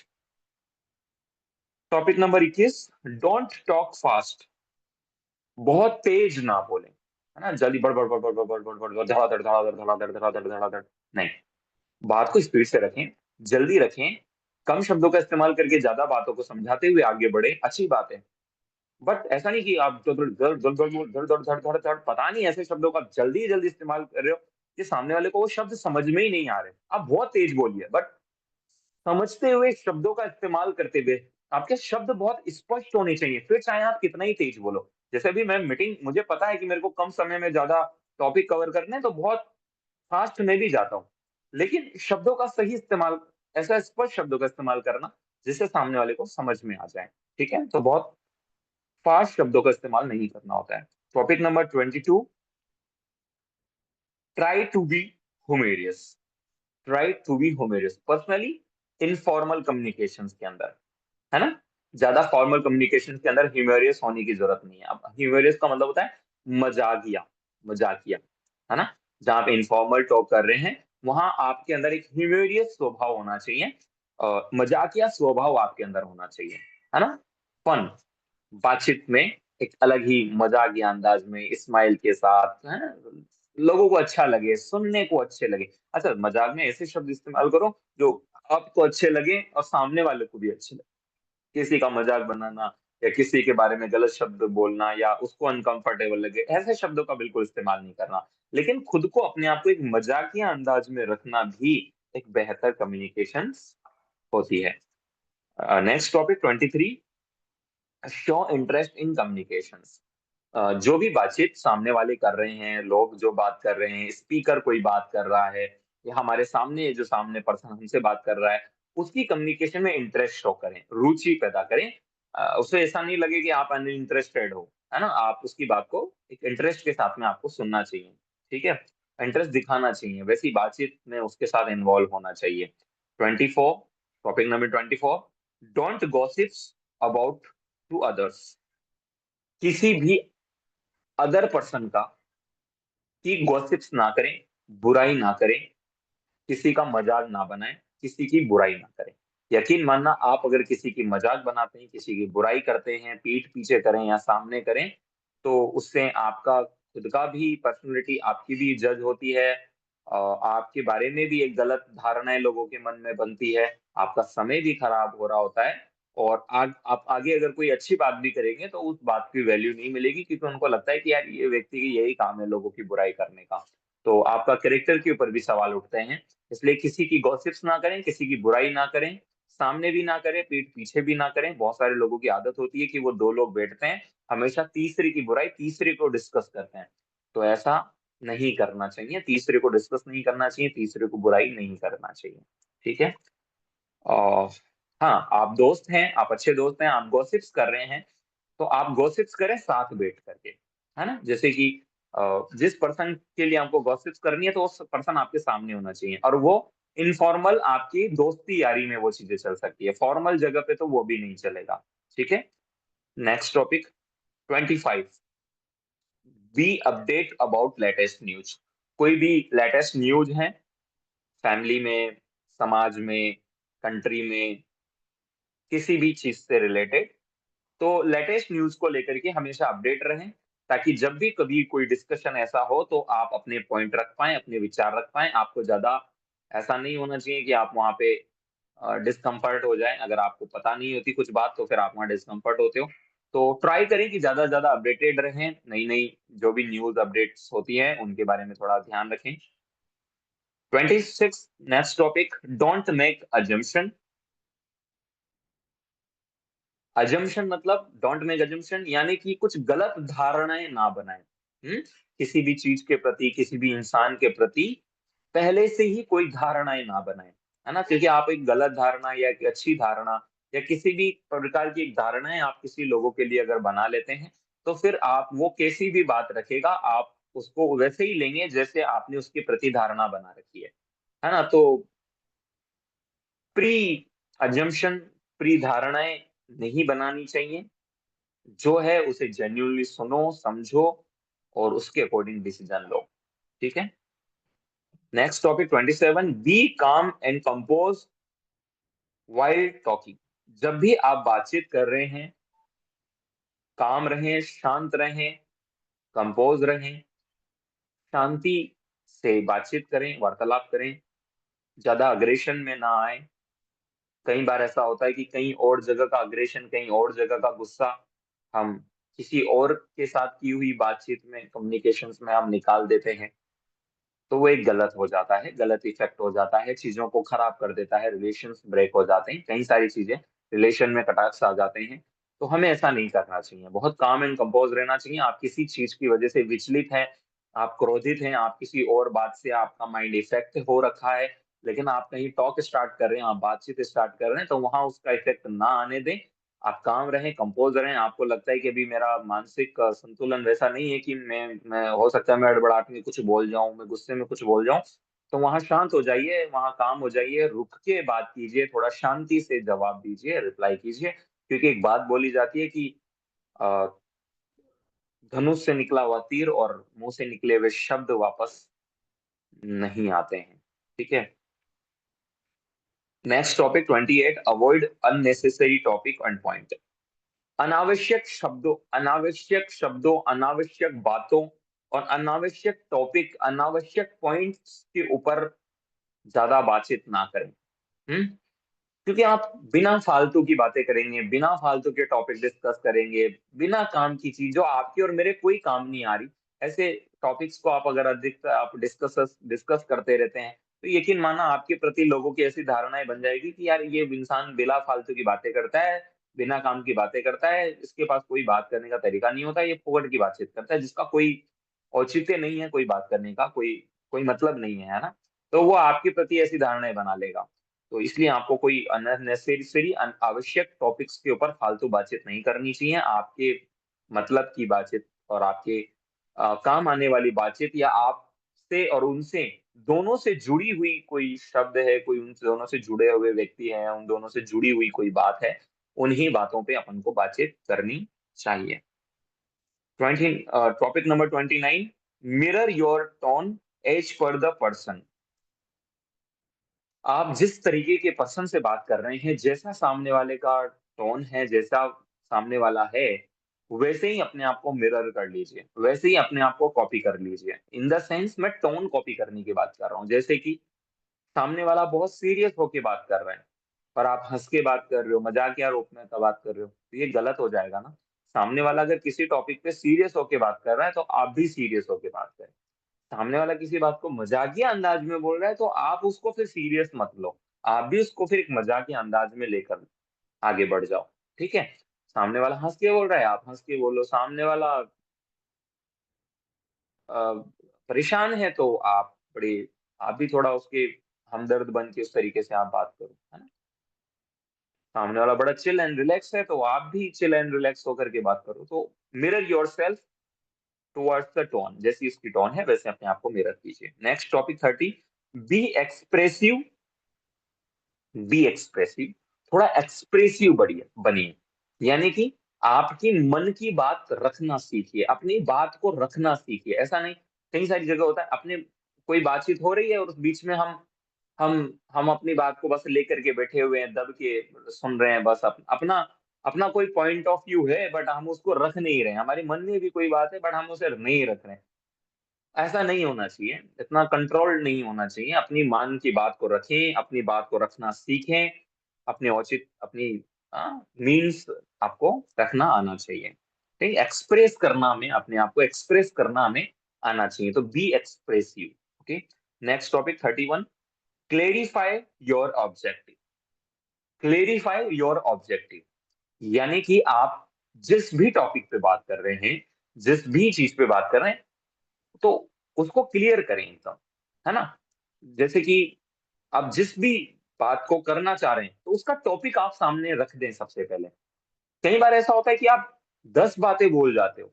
Topic number 21, don't talk fast. बहुत तेज ना बोले, है ना, जल्दी बड़ बड़ बड़ बड़ बड़ बड़ बड़ बड़ धड़ाधड़ धड़ाधड़ धड़ाधड़ धड़ाधड़ धड़ाधड़ नहीं। बात को स्पीड से रखें, जल्दी रखें, कम शब्दों का इस्तेमाल करके ज्यादा बातों को समझाते हुए आगे बढ़े, अच्छी बात है। बट ऐसा नहीं कि आप धड़ पता नहीं ऐसे शब्दों का जल्दी जल्दी इस्तेमाल कर रहे हो कि सामने वाले को वो शब्द समझ में ही नहीं आ रहे, आप बहुत तेज बोलिए, बट समझते हुए शब्दों का इस्तेमाल करते हुए। आपके शब्द बहुत स्पष्ट होने चाहिए, फिर चाहे आप कितना ही तेज बोलो। जैसे भी मैं मीटिंग, मुझे पता है कि मेरे को कम समय में ज्यादा टॉपिक कवर करने हैं, तो बहुत फास्ट में भी जाता हूँ, लेकिन शब्दों का सही इस्तेमाल, ऐसा स्पष्ट शब्दों का इस्तेमाल करना जिससे सामने वाले को समझ में आ जाए। ठीक है, तो बहुत फास्ट शब्दों का इस्तेमाल नहीं करना होता है। Topic number 22, try to be humorous. Try to be humorous personally informal communications के अंदर, है ना। ज्यादा फॉर्मल कम्युनिकेशन के अंदर ह्यूमेरियस होने की जरूरत नहीं है। अब ह्यूमेरियस का मतलब होता है मजाकिया, मजाकिया, है ना। जहाँ पे इनफॉर्मल टॉक कर रहे हैं, वहां आपके अंदर एक ह्यूमेरियस स्वभाव होना चाहिए, मजाकिया स्वभाव आपके अंदर होना चाहिए, है ना। फन, बातचीत में एक अलग ही मजाकिया अंदाज में स्माइल के साथ, है ना? लोगों को अच्छा लगे, सुनने को अच्छे लगे। अच्छा, मजाक में ऐसे शब्द इस्तेमाल करो जो आपको अच्छे लगे और सामने वाले को भी अच्छे लगे। किसी का मजाक बनाना या किसी के बारे में गलत शब्द बोलना या उसको अनकंफर्टेबल लगे, ऐसे शब्दों का बिल्कुल इस्तेमाल नहीं करना। लेकिन खुद को, अपने आप को एक मजाकिया अंदाज में रखना भी एक बेहतर कम्युनिकेशन होती है। Next topic 23, show interest in communications. जो भी बातचीत सामने वाले कर रहे हैं, लोग जो बात कर रहे हैं, स्पीकर कोई बात कर रहा है या हमारे सामने जो सामने पर्सन हमसे बात कर रहा है, उसकी कम्युनिकेशन में इंटरेस्ट शो करें, रुचि पैदा करें। उसे ऐसा नहीं लगे कि आप अनइंटरेस्टेड हो, है ना। आप उसकी बात को एक इंटरेस्ट के साथ में आपको सुनना चाहिए। ठीक है, इंटरेस्ट दिखाना चाहिए, वैसी बातचीत में उसके साथ इन्वॉल्व होना चाहिए। 24, topic number 24, don't gossips about to others. किसी भी अदर पर्सन का की गॉसिप्स ना करें, बुराई ना करें, किसी का मजाक ना बनाएं, किसी की बुराई ना करें। यकीन मानना, आप अगर किसी की मजाक बनाते हैं, किसी की बुराई करते हैं, पीठ पीछे करें या सामने करें, तो उससे आपका खुद का भी पर्सनैलिटी आपकी भी जज होती है। आपके बारे में भी एक गलत धारणाएं लोगों के मन में बनती है, आपका समय भी खराब हो रहा होता है। और आप आगे अगर कोई अच्छी बात भी करेंगे तो उस बात की वैल्यू नहीं मिलेगी, क्योंकि उनको लगता है कि यार ये व्यक्ति की यही काम है लोगों की बुराई करने का। तो आपका कैरेक्टर के ऊपर भी सवाल उठते हैं। इसलिए किसी की गॉसिप्स ना करें, किसी की बुराई ना करें, सामने भी ना करें, पीठ पीछे भी ना करें। बहुत सारे लोगों की आदत होती है कि वो दो लोग बैठते हैं, हमेशा तीसरे की बुराई तीसरे को डिस्कस करते हैं। तो ऐसा नहीं करना चाहिए, तीसरे को डिस्कस नहीं करना चाहिए, तीसरे को बुराई नहीं करना चाहिए। ठीक है। और हाँ, आप दोस्त हैं, आप अच्छे दोस्त हैं, आप गॉसिप्स कर रहे हैं, तो आप गॉसिप्स करें साथ बैठ करके, है ना। जैसे कि जिस पर्सन के लिए आपको गॉसिप्स करनी है, तो उस पर्सन आपके सामने होना चाहिए, और वो इनफॉर्मल आपकी दोस्ती यारी में वो चीजें चल सकती है, फॉर्मल जगह पे तो वो भी नहीं चलेगा। ठीक है। Next topic 25, be update about latest news. कोई भी लेटेस्ट न्यूज है फैमिली में, समाज में, कंट्री में, किसी भी चीज से रिलेटेड, तो लेटेस्ट न्यूज को लेकर के हमेशा अपडेट रहें, ताकि जब भी कभी कोई डिस्कशन ऐसा हो तो आप अपने पॉइंट रख पाएं, अपने विचार रख पाएं। आपको ज्यादा ऐसा नहीं होना चाहिए कि आप वहां पे डिस्कम्फर्ट हो जाए। अगर आपको पता नहीं होती कुछ बात तो फिर आप वहां डिस्कम्फर्ट होते हो। तो ट्राई करें कि ज्यादा से ज्यादा अपडेटेड रहें, नई नई जो भी न्यूज अपडेट्स होती हैं उनके बारे में थोड़ा ध्यान रखें। 26 next topic, don't make assumption. Assumption मतलब डोंट मेक अजम्पशन यानी कि कुछ गलत धारणाएं ना बनाए। किसी भी चीज के प्रति, किसी भी इंसान के प्रति पहले से ही कोई धारणाएं ना बनाए, है ना। क्योंकि आप एक गलत धारणा या एक अच्छी धारणा या किसी भी प्रकार की एक धारणाएं आप किसी लोगों के लिए अगर बना लेते हैं, तो फिर आप वो कैसी भी बात रखेगा आप उसको वैसे ही लेंगे जैसे आपने उसके प्रति धारणा बना रखी है ना। तो प्री अजम्पशन, प्री धारणाएं नहीं बनानी चाहिए। जो है उसे जेन्युइनली सुनो, समझो और उसके अकॉर्डिंग डिसीजन लो। ठीक है। नेक्स्ट टॉपिक 27, बी काम एंड कंपोज वाइल टॉकिंग। जब भी आप बातचीत कर रहे हैं, काम रहें, शांत रहें, कंपोज रहें, शांति से बातचीत करें, वार्तालाप करें, ज्यादा अग्रेशन में ना आए। कई बार ऐसा होता है कि कहीं और जगह का अग्रेशन, कहीं और जगह का गुस्सा हम किसी और के साथ की हुई बातचीत में, कम्युनिकेशंस में हम निकाल देते हैं। तो वो एक गलत हो जाता है, गलत इफेक्ट हो जाता है, चीजों को खराब कर देता है, रिलेशंस ब्रेक हो जाते हैं, कई सारी चीजें, रिलेशन में कटाक्ष आ जाते हैं। तो हमें ऐसा नहीं करना चाहिए, बहुत काम एंड कंपोज रहना चाहिए। आप किसी चीज की वजह से विचलित हैं, आप क्रोधित हैं, आप किसी और बात से आपका माइंड इफेक्ट हो रखा है, लेकिन आप कहीं टॉक स्टार्ट कर रहे हैं, आप बातचीत स्टार्ट कर रहे हैं, तो वहां उसका इफेक्ट ना आने दें। आप काम रहें, कंपोज रहें। आपको लगता है कि अभी मेरा मानसिक संतुलन वैसा नहीं है कि मैं हो सकता है मैं हड़बड़ाहट में कुछ बोल जाऊं, मैं गुस्से में कुछ बोल जाऊं, तो वहां शांत हो जाइए, वहां काम हो जाइए, रुक के बात कीजिए, थोड़ा शांति से जवाब दीजिए, रिप्लाई कीजिए। क्योंकि एक बात बोली जाती है कि अ, धनुष से निकला हुआ तीर और मुंह से निकले हुए शब्द वापस नहीं आते हैं। ठीक है। Next topic 28, avoid unnecessary topic and point. अनावश्यक शब्दों, अनावश्यक बातों और अनावश्यक टॉपिक, अनावश्यक पॉइंट्स के ऊपर ज्यादा बातचीत ना करें। हम्म क्योंकि आप बिना फालतू की बातें करेंगे, बिना फालतू के टॉपिक डिस्कस करेंगे, बिना काम की चीज जो आपकी और मेरे कोई काम नहीं आ रही, ऐसे टॉपिक्स को आप अगर अधिक आप डिस्कस डिस्कस करते रहते हैं, तो यकीन माना आपके प्रति लोगों की ऐसी धारणाएं बन जाएगी कि यार ये इंसान बिना फालतू की बातें करता है, बिना काम की बातें करता है, इसके पास कोई बात करने का तरीका नहीं होता, ये फोकट की बातचीत करता है जिसका कोई औचित्य नहीं है, कोई बात करने का कोई कोई मतलब नहीं है ना। तो वो आपके प्रति ऐसी धारणाएं बना लेगा। तो इसलिए आपको कोई अननेसेसरी अनावश्यक टॉपिक्स के ऊपर फालतू बातचीत नहीं करनी चाहिए। आपके मतलब की बातचीत और आपके काम आने वाली बातचीत, या आपसे और उनसे दोनों से जुड़ी हुई कोई शब्द है, कोई उन दोनों से जुड़े हुए व्यक्ति हैं, उन दोनों से जुड़ी हुई कोई बात है, उन्हीं बातों पे अपन को बातचीत करनी चाहिए। 20 topic number 29, mirror your tone as per the person. आप जिस तरीके के पर्सन से बात कर रहे हैं, जैसा सामने वाले का टोन है, जैसा सामने वाला है, वैसे ही अपने आप को मिरर कर लीजिए, वैसे ही अपने आप को कॉपी कर लीजिए। इन द सेंस मैं टोन कॉपी करने की बात कर रहा हूँ। जैसे कि सामने वाला बहुत सीरियस होके बात कर रहे हैं और आप हंस के बात कर रहे हो, मजाकिया रूप में का बात कर रहे हो, तो ये गलत हो जाएगा ना। सामने वाला अगर किसी टॉपिक पे सीरियस होके बात कर रहा है, तो आप भी सीरियस होके बात करें। सामने वाला किसी बात को मजाकिया अंदाज में बोल रहा है, तो आप उसको फिर सीरियस मत लो, आप भी उसको फिर एक मजाकिया अंदाज में लेकर आगे बढ़ जाओ। ठीक है। सामने वाला हंस के बोल रहा है, आप हंस के बोलो। सामने वाला अ, परेशान है, तो आप बड़े, आप भी थोड़ा उसके हमदर्द बन के उस तरीके से आप बात करो, है ना। सामने वाला बड़ा चिल एंड रिलैक्स है, तो आप भी चिल एंड रिलैक्स होकर के बात करो। तो mirror yourself towards the tone, जैसी उसकी टोन है वैसे अपने आप को मिरर कीजिए। Next topic 30, B expressive, B expressive, थोड़ा एक्सप्रेसिव बढ़िए बनिए। यानी कि आपकी मन की बात रखना सीखिए, अपनी बात को रखना सीखिए। ऐसा नहीं, कई सारी जगह होता है अपने कोई बातचीत हो रही है और उस बीच में हम अपनी बात को बस लेकर के बैठे हुए हैं, दब के सुन रहे हैं, बस अपना अपना कोई पॉइंट ऑफ व्यू है बट हम उसको रख नहीं रहे हैं, हमारे मन में भी कोई बात है बट हम उसे नहीं रख रहे हैं। ऐसा नहीं होना चाहिए, इतना कंट्रोल नहीं होना चाहिए। अपनी मान की बात को रखें, अपनी बात को रखना सीखें, अपने औचित अपनी मीन्स आपको रखना आना चाहिए। ठीक, एक्सप्रेस करना में, अपने आप को एक्सप्रेस करना हमें आना चाहिए। तो B expressive. Okay. Next topic 31, clarify your objective. Clarify your objective यानी कि आप जिस भी टॉपिक पे बात कर रहे हैं, जिस भी चीज पे बात कर रहे हैं, तो उसको क्लियर करें एकदम, है ना। जैसे कि आप जिस भी बात को करना चाह रहे हैं तो उसका टॉपिक आप सामने रख दें सबसे पहले। कई बार ऐसा होता है कि आप 10 बातें बोल जाते हो,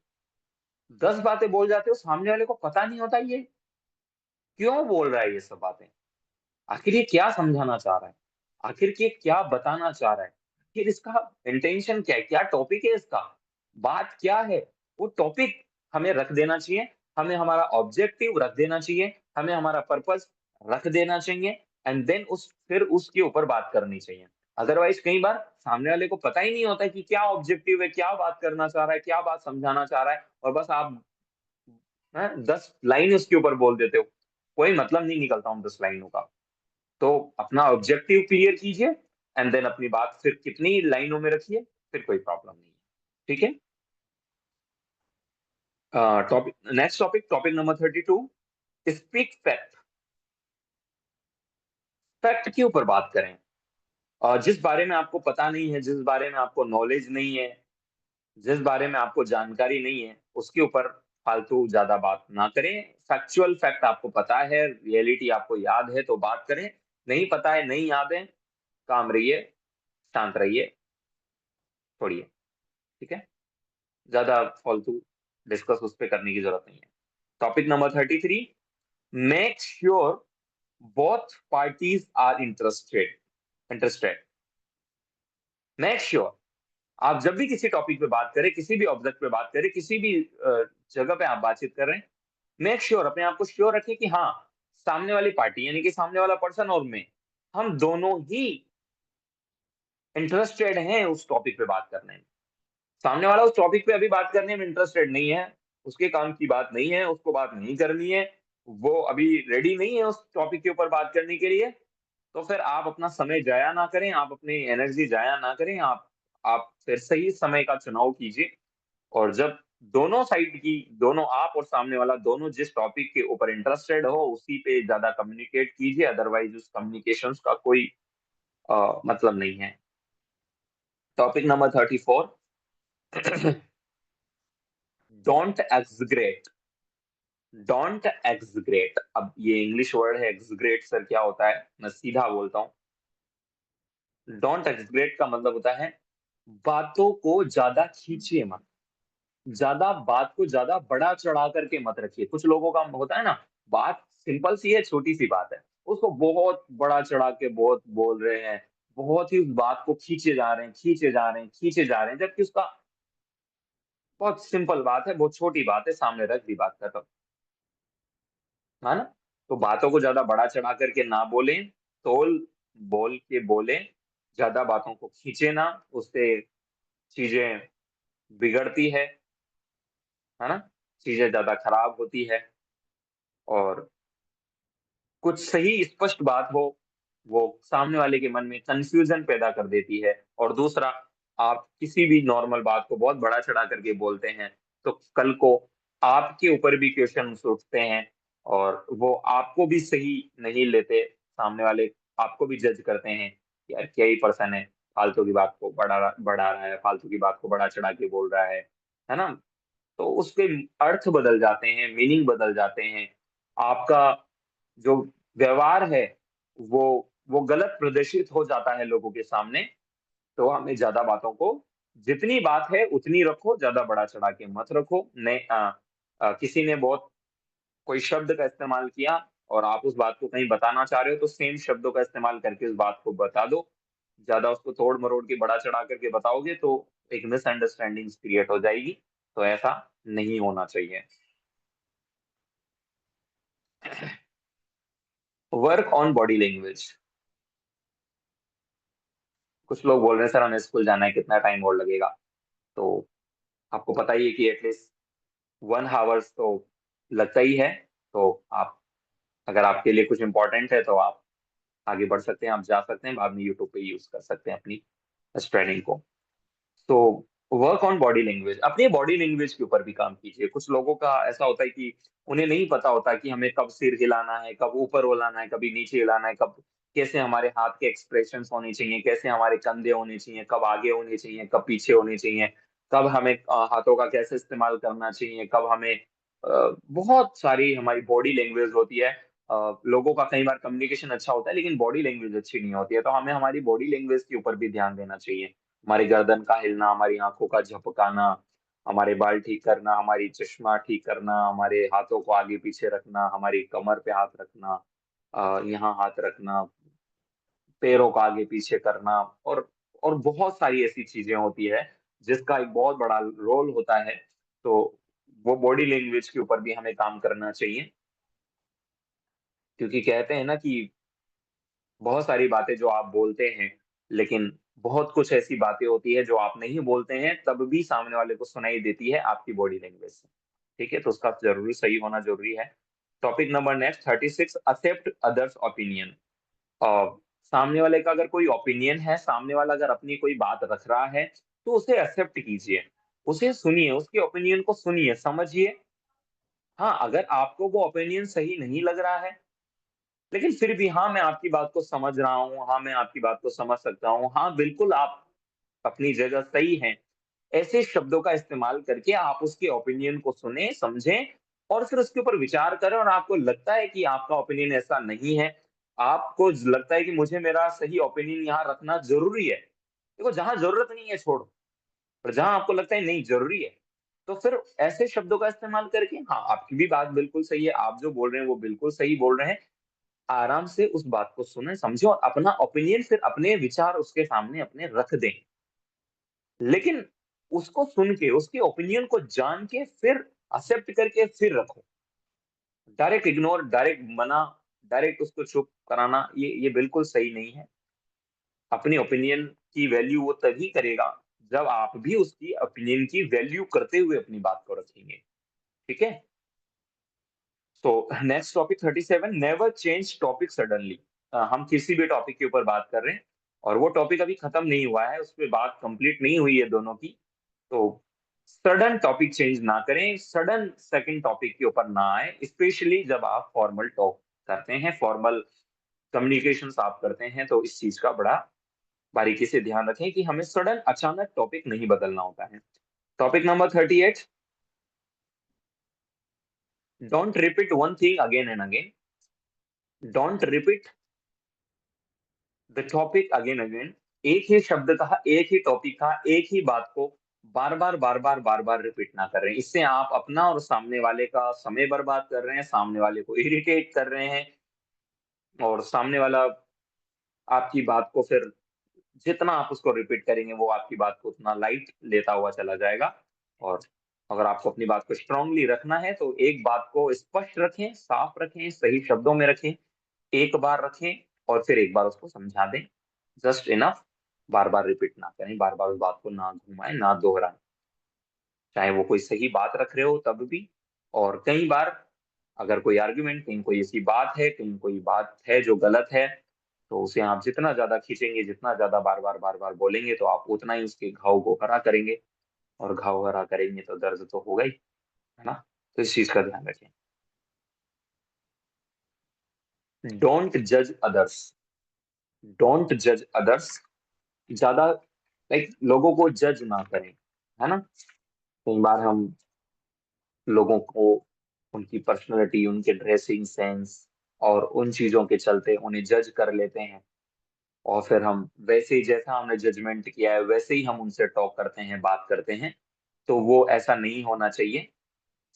10 बातें बोल जाते हो, सामने वाले को पता नहीं होता ये क्यों बोल रहा है ये सब बातें, आखिर ये क्या समझाना चाह रहा है, आखिर ये क्या बताना चाह रहा है, आखिर इसका इंटेंशन क्या है, क्या टॉपिक है इसका, बात क्या है। वो टॉपिक हमें रख देना चाहिए, हमें हमारा ऑब्जेक्टिव रख देना चाहिए, हमें हमारा पर्पस रख देना चाहिए, एंड देन फिर उसके ऊपर बात करनी चाहिए। अदरवाइज कई बार सामने वाले को पता ही नहीं होता है कि क्या ऑब्जेक्टिव है, क्या बात करना चाह रहा है, क्या बात समझाना चाह रहा है, और बस आप 10 लाइन उसके ऊपर बोल देते हो, कोई मतलब नहीं निकलता उन 10 लाइनों का। तो अपना ऑब्जेक्टिव क्लियर कीजिए, एंड देन अपनी बात फिर कितनी लाइनों में रखिए, फिर कोई प्रॉब्लम नहीं है। ठीक है। Topic next topic, topic number 32, speak fact. Fact के ऊपर बात करें। जिस बारे में आपको पता नहीं है, जिस बारे में आपको नॉलेज नहीं है, जिस बारे में आपको जानकारी नहीं है, उसके ऊपर फालतू ज्यादा बात ना करें। फैक्चुअल फैक्ट आपको पता है, रियलिटी आपको याद है तो बात करें, नहीं पता है, नहीं याद है, काम रहिए, शांत रहिए, छोड़िए। ठीक है, ज्यादा फालतू डिस्कस उस पर करने की जरूरत नहीं है। Topic number 33, make sure both parties are interested. Make sure, आप जब भी किसी टॉपिक पे बात करें, किसी भी ऑब्जेक्ट पे बात करें, किसी भी जगह पे आप बातचीत कर रहे हैं, मेक श्योर, अपने आप को श्योर रखिए कि हाँ, सामने वाली पार्टी यानी कि सामने वाला पर्सन और मैं, हम दोनों ही इंटरेस्टेड हैं उस टॉपिक पे बात करने में। सामने वाला उस टॉपिक पे अभी बात करने में इंटरेस्टेड नहीं है, उसके काम की बात नहीं है, उसको बात नहीं करनी है, वो अभी रेडी नहीं है उस टॉपिक के ऊपर बात करने के लिए, तो फिर आप अपना समय जाया ना करें, आप अपनी एनर्जी जाया ना करें, आप फिर सही समय का चुनाव कीजिए। और जब दोनों साइड की, दोनों आप और सामने वाला दोनों जिस टॉपिक के ऊपर इंटरेस्टेड हो उसी पे ज्यादा कम्युनिकेट कीजिए, अदरवाइज उस कम्युनिकेशंस का कोई मतलब नहीं है। Topic number 34, don't exaggerate. Don't exaggerate, अब ये इंग्लिश वर्ड है, एक्सग्रेट सर क्या होता है, मैं सीधा बोलता हूँ। डोंट एक्सग्रेट का मतलब होता है बातों को ज्यादा खींचिए मत, ज्यादा बात को ज्यादा बड़ा चढ़ा करके मत रखिए। कुछ लोगों का होता है ना, बात सिंपल सी है, छोटी सी बात है, उसको बहुत बड़ा चढ़ा के बहुत बोल रहे हैं, बहुत ही उस बात को खींचे जा रहे हैं, खींचे जा रहे हैं, खींचे जा रहे हैं, जबकि उसका बहुत सिंपल बात है, बहुत छोटी बात है, सामने रख दी बात खत्म, है ना। तो बातों को ज्यादा बड़ा चढ़ा करके ना बोलें, तोल बोल के बोलें, ज्यादा बातों को खींचे ना, उससे चीजें बिगड़ती है ना, चीजें ज्यादा खराब होती है। और कुछ सही स्पष्ट बात हो, वो सामने वाले के मन में कंफ्यूजन पैदा कर देती है। और दूसरा, आप किसी भी नॉर्मल बात को बहुत बड़ा चढ़ा करके बोलते हैं, तो कल को आपके ऊपर भी क्वेश्चन उठते हैं, और वो आपको भी सही नहीं लेते, सामने वाले आपको भी जज करते हैं कि यार क्या ही पर्सन है, फालतू की बात को बढ़ा रहा है, फालतू की बात को बड़ा चढ़ा के बोल रहा है ना। तो उसके अर्थ बदल जाते हैं, मीनिंग बदल जाते हैं, आपका जो व्यवहार है वो वो गलत प्रदर्शित हो जाता है लोगों के सामने। तो हमें ज्यादा बातों को, जितनी बात है उतनी रखो, ज्यादा बड़ा चढ़ा के मत रखो। ने किसी ने बहुत कोई शब्द का इस्तेमाल किया और आप उस बात को कहीं बताना चाह रहे हो, तो सेम शब्दों का इस्तेमाल करके उस बात को बता दो। ज्यादा उसको तोड़ मरोड़ के बड़ा चढ़ा करके बताओगे तो एक मिसअंडरस्टैंडिंग क्रिएट हो जाएगी, तो ऐसा नहीं होना चाहिए। Work on body language. कुछ लोग बोल रहे हैं सर हमें स्कूल जाना है, कितना टाइम और लगेगा। तो आपको पता ही है कि एटलीस्ट 1 आवर्स तो लगता ही है। तो आप, अगर आपके लिए कुछ इंपॉर्टेंट है तो आप आगे बढ़ सकते हैं, आप जा सकते हैं, बाद में यूट्यूब पे यूज कर सकते हैं अपनी स्ट्रेनिंग को। तो वर्क ऑन बॉडी लैंग्वेज, अपनी बॉडी लैंग्वेज के ऊपर भी काम कीजिए। कुछ लोगों का ऐसा होता है कि उन्हें नहीं पता होता कि हमें कब सिर हिलाना है, कब ऊपर हिलाना है, कभी नीचे हिलाना है, कब कैसे हमारे हाथ के एक्सप्रेशंस होने चाहिए, कैसे हमारे कंधे होने चाहिए, कब आगे होने चाहिए, कब पीछे होने चाहिए, कब हमें हाथों का कैसे इस्तेमाल करना चाहिए, कब हमें बहुत सारी हमारी बॉडी लैंग्वेज होती है। लोगों का कई बार कम्युनिकेशन अच्छा होता है लेकिन बॉडी लैंग्वेज अच्छी नहीं होती है, तो हमें हमारी बॉडी लैंग्वेज के ऊपर भी ध्यान देना चाहिए। हमारी गर्दन का हिलना, हमारी आंखों का झपकाना, हमारे बाल ठीक करना, हमारी चश्मा ठीक करना, हमारे हाथों को आगे पीछे रखना, हमारी कमर पे हाथ रखना, यहाँ हाथ रखना, पैरों को आगे पीछे करना, और बहुत सारी ऐसी चीजें होती है जिसका एक बहुत बड़ा रोल होता है। तो वो बॉडी लैंग्वेज के ऊपर भी हमें काम करना चाहिए, क्योंकि कहते हैं ना कि बहुत सारी बातें जो आप बोलते हैं, लेकिन बहुत कुछ ऐसी बातें होती है जो आप नहीं बोलते हैं, तब भी सामने वाले को सुनाई देती है आपकी बॉडी लैंग्वेज से। ठीक है, तो उसका जरूरी सही होना जरूरी है। Topic number next 36, accept others opinion. सामने वाले का अगर कोई ओपिनियन है, सामने वाला अगर अपनी कोई बात रख रहा है, तो उसे एक्सेप्ट कीजिए, उसे सुनिए, उसके ओपिनियन को सुनिए, समझिए। हाँ, अगर आपको वो ओपिनियन सही नहीं लग रहा है, लेकिन फिर भी हाँ, मैं आपकी बात को समझ रहा हूँ, हाँ, मैं आपकी बात को समझ सकता हूँ, हाँ, बिल्कुल आप अपनी जगह सही हैं। ऐसे शब्दों का इस्तेमाल करके आप उसके ओपिनियन को सुनें, समझें, और फिर उसके ऊपर विचार करें, और आपको लगता है कि आपका ओपिनियन ऐसा नहीं है, आपको लगता है कि मुझे मेरा सही ओपिनियन यहाँ रखना ज़रूरी है। देखो, जहाँ ज़रूरत नहीं है छोड़ो, और जहाँ आपको लगता है नहीं ज़रूरी है, तो फिर ऐसे शब्दों का इस्तेमाल करके हाँ, आपकी भी बात बिल्कुल सही है, आप जो बोल रहे हैं वो बिल्कुल सही बोल रहे हैं। आराम से उस बात को सुने, समझे, और अपना ओपिनियन, फिर अपने विचार उसके सामने अपने रख दें। लेकिन उसको सुन के, उसके ओपिनियन को जान के, फिर एक्सेप्ट करके फिर रखो। डायरेक्ट इग्नोर, डायरेक्ट मना, डायरेक्ट उसको चुप कराना, ये बिल्कुल सही नहीं है। अपनी ओपिनियन की वैल्यू वो तभी करेगा जब आप भी उसकी ओपिनियन की वैल्यू करते हुए अपनी बात को रखेंगे। ठीक है? तो next topic 37, never change topic suddenly. हम किसी भी टॉपिक के ऊपर बात कर रहे हैं, और वो टॉपिक अभी खत्म नहीं हुआ है, उस पर बात कंप्लीट नहीं हुई है दोनों की। तो सडन टॉपिक चेंज ना करें, सडन सेकंड टॉपिक के ऊपर ना आए, स्पेशली जब आप फॉर्मल टॉक करते हैं, फॉर्मल कम्युनिकेशन आप करते हैं, तो इस चीज का बड़ा बारीकी से ध्यान रखें कि हमें सडन अचानक टॉपिक नहीं बदलना होता है। Topic number 38, don't repeat one thing again and again. Don't repeat the topic again again. एक ही शब्द का, एक ही टॉपिक का, एक ही बात को बार बार रिपीट ना कर रहे हैं। इससे आप अपना और सामने वाले का समय बर्बाद कर रहे हैं, सामने वाले को इरिटेट कर रहे हैं, और सामने वाला आपकी बात को फिर, जितना आप उसको रिपीट करेंगे, वो आपकी बात को उतना लाइट लेता हुआ चला जाएगा। और अगर आपको अपनी बात को स्ट्रांगली रखना है, तो एक बात को स्पष्ट रखें, साफ रखें, सही शब्दों में रखें, एक बार रखें, और फिर एक बार उसको समझा दें। Just enough. बार बार रिपीट ना करें, बार बार उस बात को ना घुमाएं, ना दोहराएं, चाहे वो कोई सही बात रख रहे हो तब भी। और कई बार अगर कोई आर्ग्यूमेंट, कहीं कोई ऐसी बात है, कहीं कोई बात है जो गलत है, तो उसे आप जितना ज्यादा खींचेंगे, जितना ज्यादा बार बार बोलेंगे, तो आप उतना ही उसके घाव को हरा करेंगे, और घाव हरा करेंगे तो दर्द तो होगा ही, है ना? तो इस चीज का ध्यान रखें। डोंट जज अदर्स। डोंट जज अदर्स। ज्यादा लोगों को जज ना करें, है ना? कई बार हम लोगों को, उनकी पर्सनैलिटी, उनके ड्रेसिंग सेंस और उन चीजों के चलते उन्हें जज कर लेते हैं, और फिर हम वैसे ही, जैसा हमने जजमेंट किया है वैसे ही हम उनसे टॉक करते हैं, बात करते हैं। तो वो ऐसा नहीं होना चाहिए।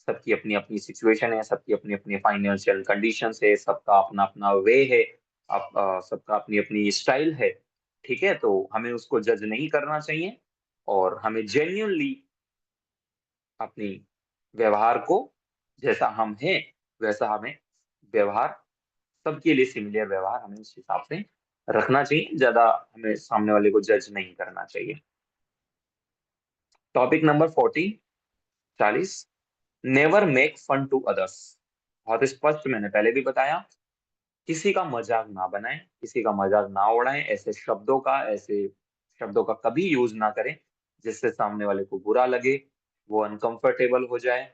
सबकी अपनी अपनी सिचुएशन है, सबकी अपनी अपनी फाइनेंशियल कंडीशन है, सबका अपना अपना वे है, सबका अपनी अपनी स्टाइल है। ठीक है, तो हमें उसको जज नहीं करना चाहिए, और हमें जेन्यूनली अपनी व्यवहार को, जैसा हम हैं वैसा हमें व्यवहार, सबके लिए सिमिलर व्यवहार हमें उस हिसाब से रखना चाहिए। ज्यादा हमें सामने वाले को जज नहीं करना चाहिए। Topic number 40, 40, never make fun to others. बहुत स्पष्ट, मैंने पहले भी बताया, किसी का मजाक ना बनाएं, किसी का मजाक ना उड़ाएं, ऐसे शब्दों का कभी यूज ना करें जिससे सामने वाले को बुरा लगे, वो अनकंफर्टेबल हो जाए,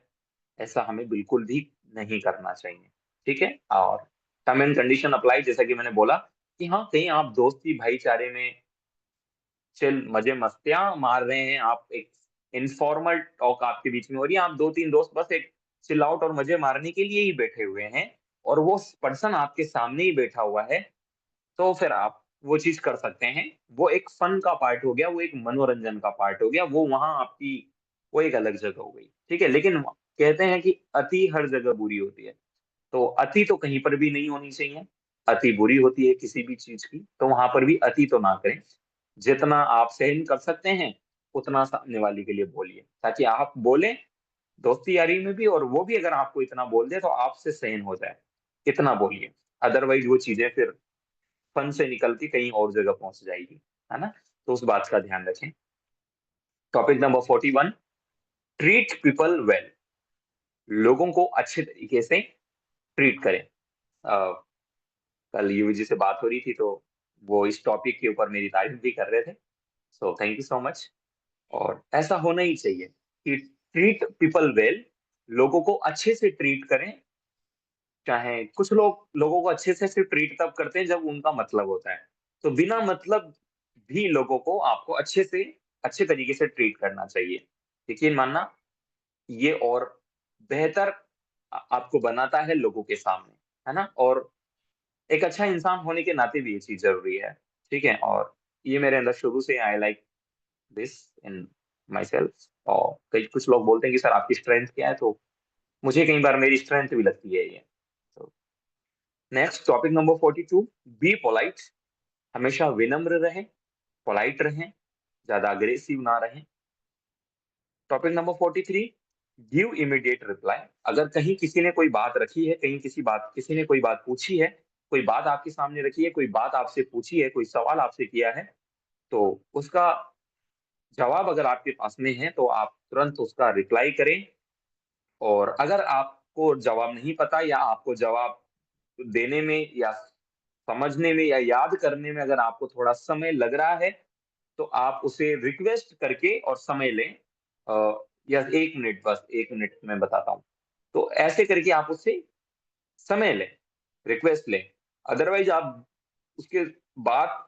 ऐसा हमें बिल्कुल भी नहीं करना चाहिए। ठीक है। और टर्म एंड कंडीशन अप्लाई, जैसा कि मैंने बोला कि हाँ, कहीं आप दोस्ती भाईचारे में चिल मजे मस्तियां मार रहे हैं, आप एक इनफॉर्मल टॉक आपके बीच में हो रही है, आप दो तीन दोस्त बस एक चिल आउट और मजे मारने के लिए ही बैठे हुए हैं, और वो पर्सन आपके सामने ही बैठा हुआ है, तो फिर आप वो चीज कर सकते हैं। वो एक फन का पार्ट हो गया, वो एक मनोरंजन का पार्ट हो गया, वो वहां आपकी वो एक अलग जगह हो गई। ठीक है। लेकिन कहते हैं कि अति हर जगह बुरी होती है, तो अति तो कहीं पर भी नहीं होनी चाहिए। अति बुरी होती है किसी भी चीज की, तो वहां पर भी अति तो ना करें। जितना आप सहन कर सकते हैं उतना सामने वाले के लिए बोलिए, ताकि आप बोले दोस्ती यारी में भी, और वो भी अगर आपको इतना बोल दे तो आपसे सहन हो जाए, इतना बोलिए। अदरवाइज वो चीजें फिर फन से निकलती कहीं और जगह पहुंच जाएगी, है ना। तो उस बात का ध्यान रखें। Topic number 41, treat people well. लोगों को अच्छे तरीके से ट्रीट करें। अ, कल यूजी से बात हो रही थी, तो वो इस टॉपिक के ऊपर मेरी तारीफ भी कर रहे थे, so thank you so much. और ऐसा होना ही चाहिए कि ट्रीट पीपल वेल, लोगों को अच्छे से ट्रीट करें। चाहे कुछ लोग लोगों को अच्छे से सिर्फ ट्रीट तब करते हैं जब उनका मतलब होता है, तो बिना मतलब भी लोगों को आपको अच्छे तरीके से ट्रीट करना चाहिए। यकीन मानना, ये और बेहतर आपको बनाता है लोगों के सामने, है ना। और एक अच्छा इंसान होने के नाते भी ये चीज जरूरी है। ठीक है। और ये मेरे अंदर शुरू से I like this in my self. और कई कुछ लोग बोलते हैं कि सर आपकी स्ट्रेंथ क्या है, तो मुझे कई बार मेरी स्ट्रेंथ भी लगती है ये। तो next topic number 42, be polite. हमेशा विनम्र रहें, पोलाइट रहें, ज्यादा अग्रेसिव ना रहें। Topic number 43, give immediate reply. अगर कहीं किसी ने कोई बात रखी है, कहीं किसी ने कोई बात पूछी है, कोई बात आपके सामने रखी है, कोई बात आपसे पूछी है, कोई सवाल आपसे किया है, तो उसका जवाब अगर आपके पास में है तो आप तुरंत उसका रिप्लाई करें। और अगर आपको जवाब नहीं पता, या आपको जवाब देने में या समझने में या याद करने में अगर आपको थोड़ा समय लग रहा है, तो आप उसे रिक्वेस्ट करके और समय लें। या 1 मिनट, बस 1 मिनट में बताता हूँ। तो ऐसे करके आप उससे समय लें, रिक्वेस्ट लें। अदरवाइज आप उसके बाद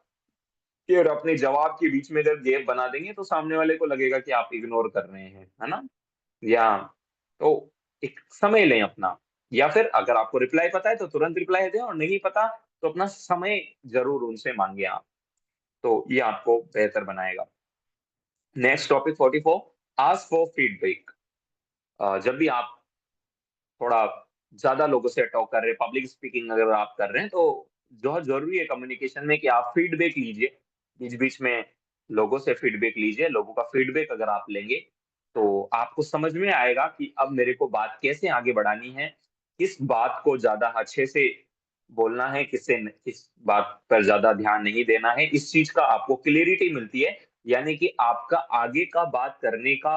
कि और अपने जवाब के बीच में अगर गैप बना देंगे तो सामने वाले को लगेगा कि आप इग्नोर कर रहे हैं, है ना। या तो एक समय लें अपना, या फिर अगर आपको रिप्लाई पता है तो तुरंत रिप्लाई दें, और नहीं पता तो अपना समय जरूर उनसे मांगे आप, तो ये आपको बेहतर बनाएगा। Next topic 44, ask for feedback. जब भी आप थोड़ा ज्यादा लोगों से टॉक कर रहे हैं, पब्लिक स्पीकिंग अगर आप कर रहे हैं, तो बहुत जरूरी है कम्युनिकेशन में कि आप फीडबैक लीजिए। बीच बीच में लोगों से फीडबैक लीजिए। लोगों का फीडबैक अगर आप लेंगे तो आपको समझ में आएगा कि अब मेरे को बात कैसे आगे बढ़ानी है, किस बात को ज्यादा अच्छे से बोलना है, किस बात पर ज्यादा ध्यान नहीं देना है। इस चीज का आपको क्लियरिटी मिलती है, यानी कि आपका आगे का बात करने का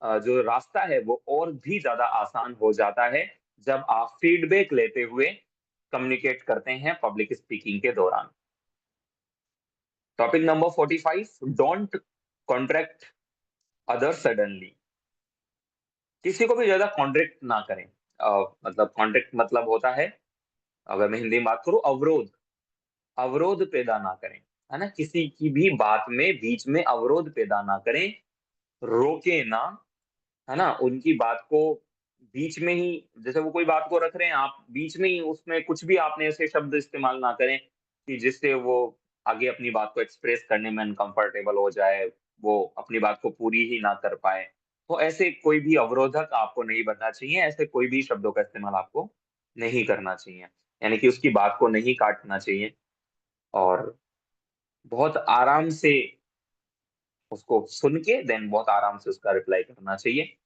जो रास्ता है वो और भी ज्यादा आसान हो जाता है जब आप फीडबैक लेते हुए कम्युनिकेट करते हैं पब्लिक स्पीकिंग के दौरान। Topic number 45, don't contract other suddenly. किसी को भी ज्यादा कॉन्ट्रैक्ट ना करें। मतलब कॉन्ट्रैक्ट मतलब होता है, अगर मैं हिंदी में बात करूं, अवरोध। अवरोध पैदा ना करें, है ना। किसी की भी बात में बीच में अवरोध पैदा ना करें, रोके ना, है ना। उनकी बात को बीच में ही, जैसे वो कोई बात को रख रहे हैं, आप बीच में ही उसमें कुछ भी आपने ऐसे शब्द इस्तेमाल ना करें कि जिससे वो आगे अपनी बात को एक्सप्रेस करने में अनकंफर्टेबल हो जाए, वो अपनी बात को पूरी ही ना कर पाए। तो ऐसे कोई भी अवरोधक आपको नहीं बनना चाहिए, ऐसे कोई भी शब्दों का इस्तेमाल आपको नहीं करना चाहिए, यानी कि उसकी बात को नहीं काटना चाहिए। और बहुत आराम से उसको सुन के देन बहुत आराम से उसका रिप्लाई करना चाहिए।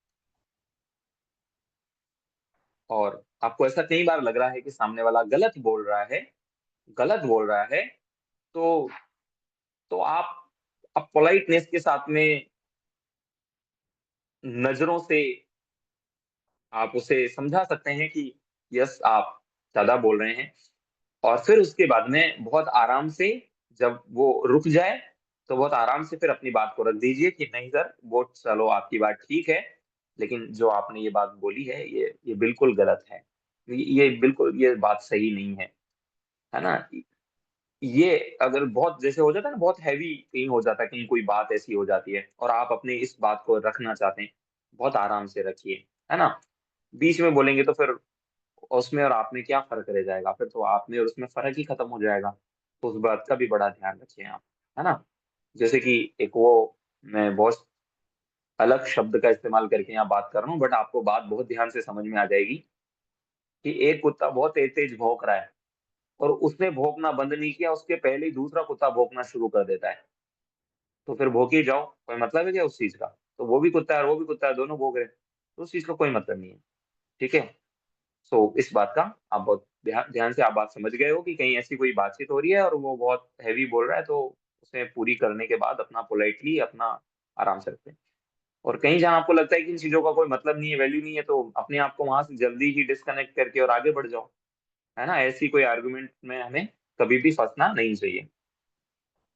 और आपको ऐसा कई बार लग रहा है कि सामने वाला गलत बोल रहा है, तो आप पोलाइटनेस के साथ में नजरों से आप उसे समझा सकते हैं कि यस आप ज्यादा बोल रहे हैं। और फिर उसके बाद में बहुत आराम से, जब वो रुक जाए, तो बहुत आराम से फिर अपनी बात को रख दीजिए कि नहीं सर, वो चलो आपकी बात ठीक है, लेकिन जो आपने ये बात बोली है ये बिल्कुल गलत है। ये बिल्कुल ये बात सही नहीं है ना? ये अगर बहुत जैसे हो जाता है ना, बहुत हैवी कहीं हो जाता है, कहीं कोई बात ऐसी हो जाती है और आप अपने इस बात को रखना चाहते हैं, बहुत आराम से रखिए, है ना? बीच में बोलेंगे तो फिर उसमें और आप में क्या फर्क रह जाएगा? फिर तो आप में और उसमें फर्क ही खत्म हो जाएगा। तो उस बात का भी बड़ा ध्यान रखिए आप, है ना? जैसे कि एक वो, मैं बहुत अलग शब्द का इस्तेमाल करके यहाँ बात कर रहा हूँ, बट आपको बात बहुत ध्यान से समझ में आ जाएगी कि एक कुत्ता बहुत तेज तेज भौंक रहा है और उसने भौंकना बंद नहीं किया, उसके पहले ही दूसरा कुत्ता भौंकना शुरू कर देता है। तो फिर भौंक ही जाओ, कोई मतलब है क्या उस चीज का? तो वो भी कुत्ता है और वो भी कुत्ता है, दोनों भौंक रहे हैं, तो उस चीज का कोई मतलब नहीं है। ठीक है? सो इस बात का आप बहुत ध्यान ध्यान से आप बात समझ गए हो कि कहीं ऐसी कोई बातचीत हो रही है और वो बहुत हैवी बोल रहा है, तो उसे पूरी करने के बाद अपना पोलाइटली अपना आराम से रखते हैं। और कहीं जहां आपको लगता है कि इन चीजों का कोई मतलब नहीं है, वैल्यू नहीं है, तो अपने आप को वहां से जल्दी ही डिस्कनेक्ट करके और आगे बढ़ जाओ, है ना? ऐसी कोई आर्गुमेंट में हमें कभी भी फंसना नहीं चाहिए।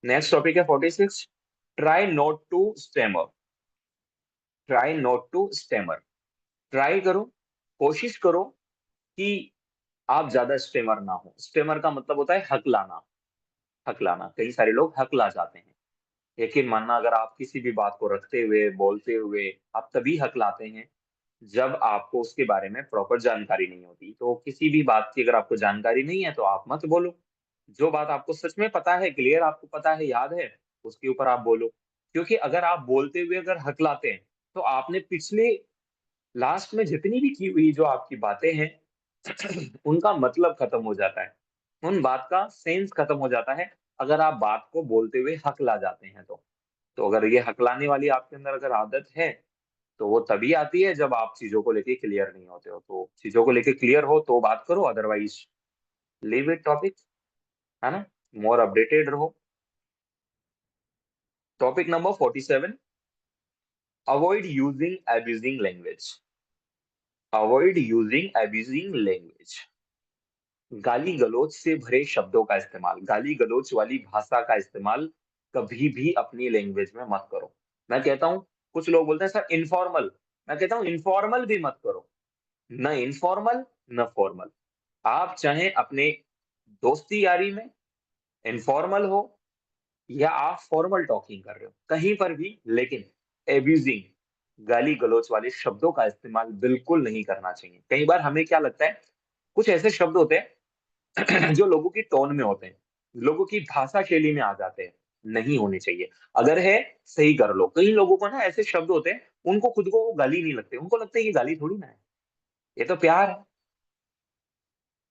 नेक्स्ट टॉपिक है 46। Try not to stammer. Try not to stammer. Try करो, कोशिश करो कि आप ज्यादा स्टेमर ना हो। स्टेमर का मतलब होता है हकलाना। हकलाना, कई सारे लोग हकला जाते हैं। यकीन मानना, अगर आप किसी भी बात को रखते हुए बोलते हुए आप तभी हकलाते हैं जब आपको उसके बारे में प्रॉपर जानकारी नहीं होती। तो किसी भी बात की अगर आपको जानकारी नहीं है तो आप मत बोलो। जो बात आपको सच में पता है, क्लियर आपको पता है, याद है, उसके ऊपर आप बोलो। क्योंकि अगर आप बोलते हुए अगर हकलाते हैं तो आपने पिछले लास्ट में जितनी भी की हुई जो आपकी बातें हैं उनका मतलब खत्म हो जाता है, उन बात का सेंस खत्म हो जाता है, अगर आप बात को बोलते हुए हकला जाते हैं तो अगर ये हकलाने वाली आपके अंदर अगर आदत है, तो वो तभी आती है जब आप चीजों को लेके क्लियर नहीं होते हो। तो चीजों को लेके क्लियर हो तो बात करो, अदरवाइज लीव इट टॉपिक, है ना? मोर अपडेटेड रहो। Topic number 47। Avoid using abusing language. Avoid using abusing language. गाली गलौज से भरे शब्दों का इस्तेमाल, गाली गलौज वाली भाषा का इस्तेमाल कभी भी अपनी लैंग्वेज में मत करो। मैं कहता हूँ, कुछ लोग बोलते हैं सर इनफॉर्मल, मैं कहता हूँ इनफॉर्मल भी मत करो। न इनफॉर्मल न फॉर्मल। आप चाहे अपने दोस्ती यारी में इनफॉर्मल हो या आप फॉर्मल टॉकिंग कर रहे हो, कहीं पर भी, लेकिन एब्यूजिंग, गाली गलौज वाले शब्दों का इस्तेमाल बिल्कुल नहीं करना चाहिए। कई बार हमें क्या लगता है, कुछ ऐसे शब्द होते हैं जो लोगों की टोन में होते हैं, लोगों की भाषा शैली में आ जाते हैं, नहीं होने चाहिए। अगर है, सही कर लो। कई लोगों को ना ऐसे शब्द होते हैं, उनको खुद को वो गाली नहीं लगते, उनको लगता है ये गाली थोड़ी ना है, ये तो प्यार है।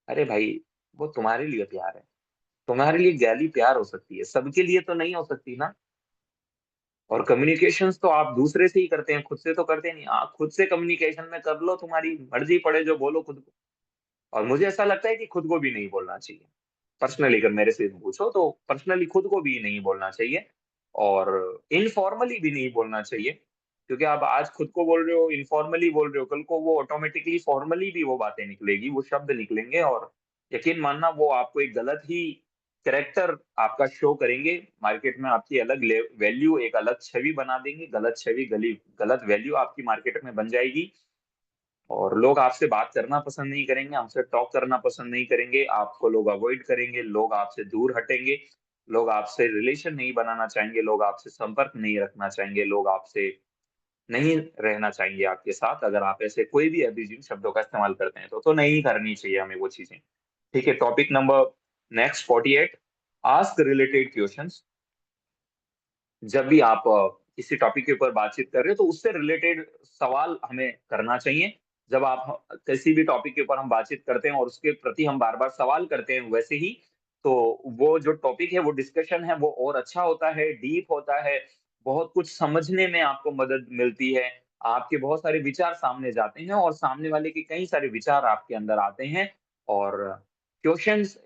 अरे भाई, वो तुम्हारे लिए प्यार है, तुम्हारे लिए गाली प्यार हो सकती है, सबके लिए तो नहीं हो सकती ना। और कम्युनिकेशंस तो आप दूसरे से ही करते हैं, खुद से तो करते नहीं। आप खुद से कम्युनिकेशन में कर लो, तुम्हारी मर्जी पड़े जो बोलो खुद को। और मुझे ऐसा लगता है कि खुद को भी नहीं बोलना चाहिए। पर्सनली अगर मेरे से पूछो तो पर्सनली खुद को भी नहीं बोलना चाहिए, और इनफॉर्मली भी नहीं बोलना चाहिए। क्योंकि आप आज खुद को बोल रहे हो, इनफॉर्मली बोल रहे हो, कल को वो ऑटोमेटिकली फॉर्मली भी वो बातें निकलेगी, वो शब्द निकलेंगे, और यकीन मानना वो आपको एक गलत ही करेक्टर आपका शो करेंगे। मार्केट में आपकी अलग वैल्यू, एक अलग छवि बना देंगे, गलत छवि, गली गलत वैल्यू आपकी मार्केट में बन जाएगी। और लोग आपसे बात करना पसंद नहीं करेंगे, आपसे टॉक करना पसंद नहीं करेंगे, आपको लोग अवॉइड करेंगे, लोग आपसे दूर हटेंगे, लोग आपसे रिलेशन नहीं बनाना चाहेंगे, लोग आपसे संपर्क नहीं रखना चाहेंगे, लोग आपसे नहीं रहना चाहेंगे आपके साथ, अगर आप ऐसे कोई भी अभिजीत शब्दों का इस्तेमाल करते हैं तो नहीं करनी चाहिए हमें वो चीजें। ठीक है? Topic number next 48। Ask related questions. जब भी आप किसी टॉपिक के ऊपर बातचीत कर रहे हो तो उससे रिलेटेड सवाल हमें करना चाहिए। जब आप किसी भी टॉपिक के ऊपर हम बातचीत करते हैं और उसके प्रति हम बार बार सवाल करते हैं वैसे ही, तो वो जो टॉपिक है, वो डिस्कशन है, वो और अच्छा होता है, डीप होता है, बहुत कुछ समझने में आपको मदद मिलती है, आपके बहुत सारे विचार सामने जाते हैं और सामने वाले के कई सारे विचार आपके अंदर आते हैं। और क्वेश्चंस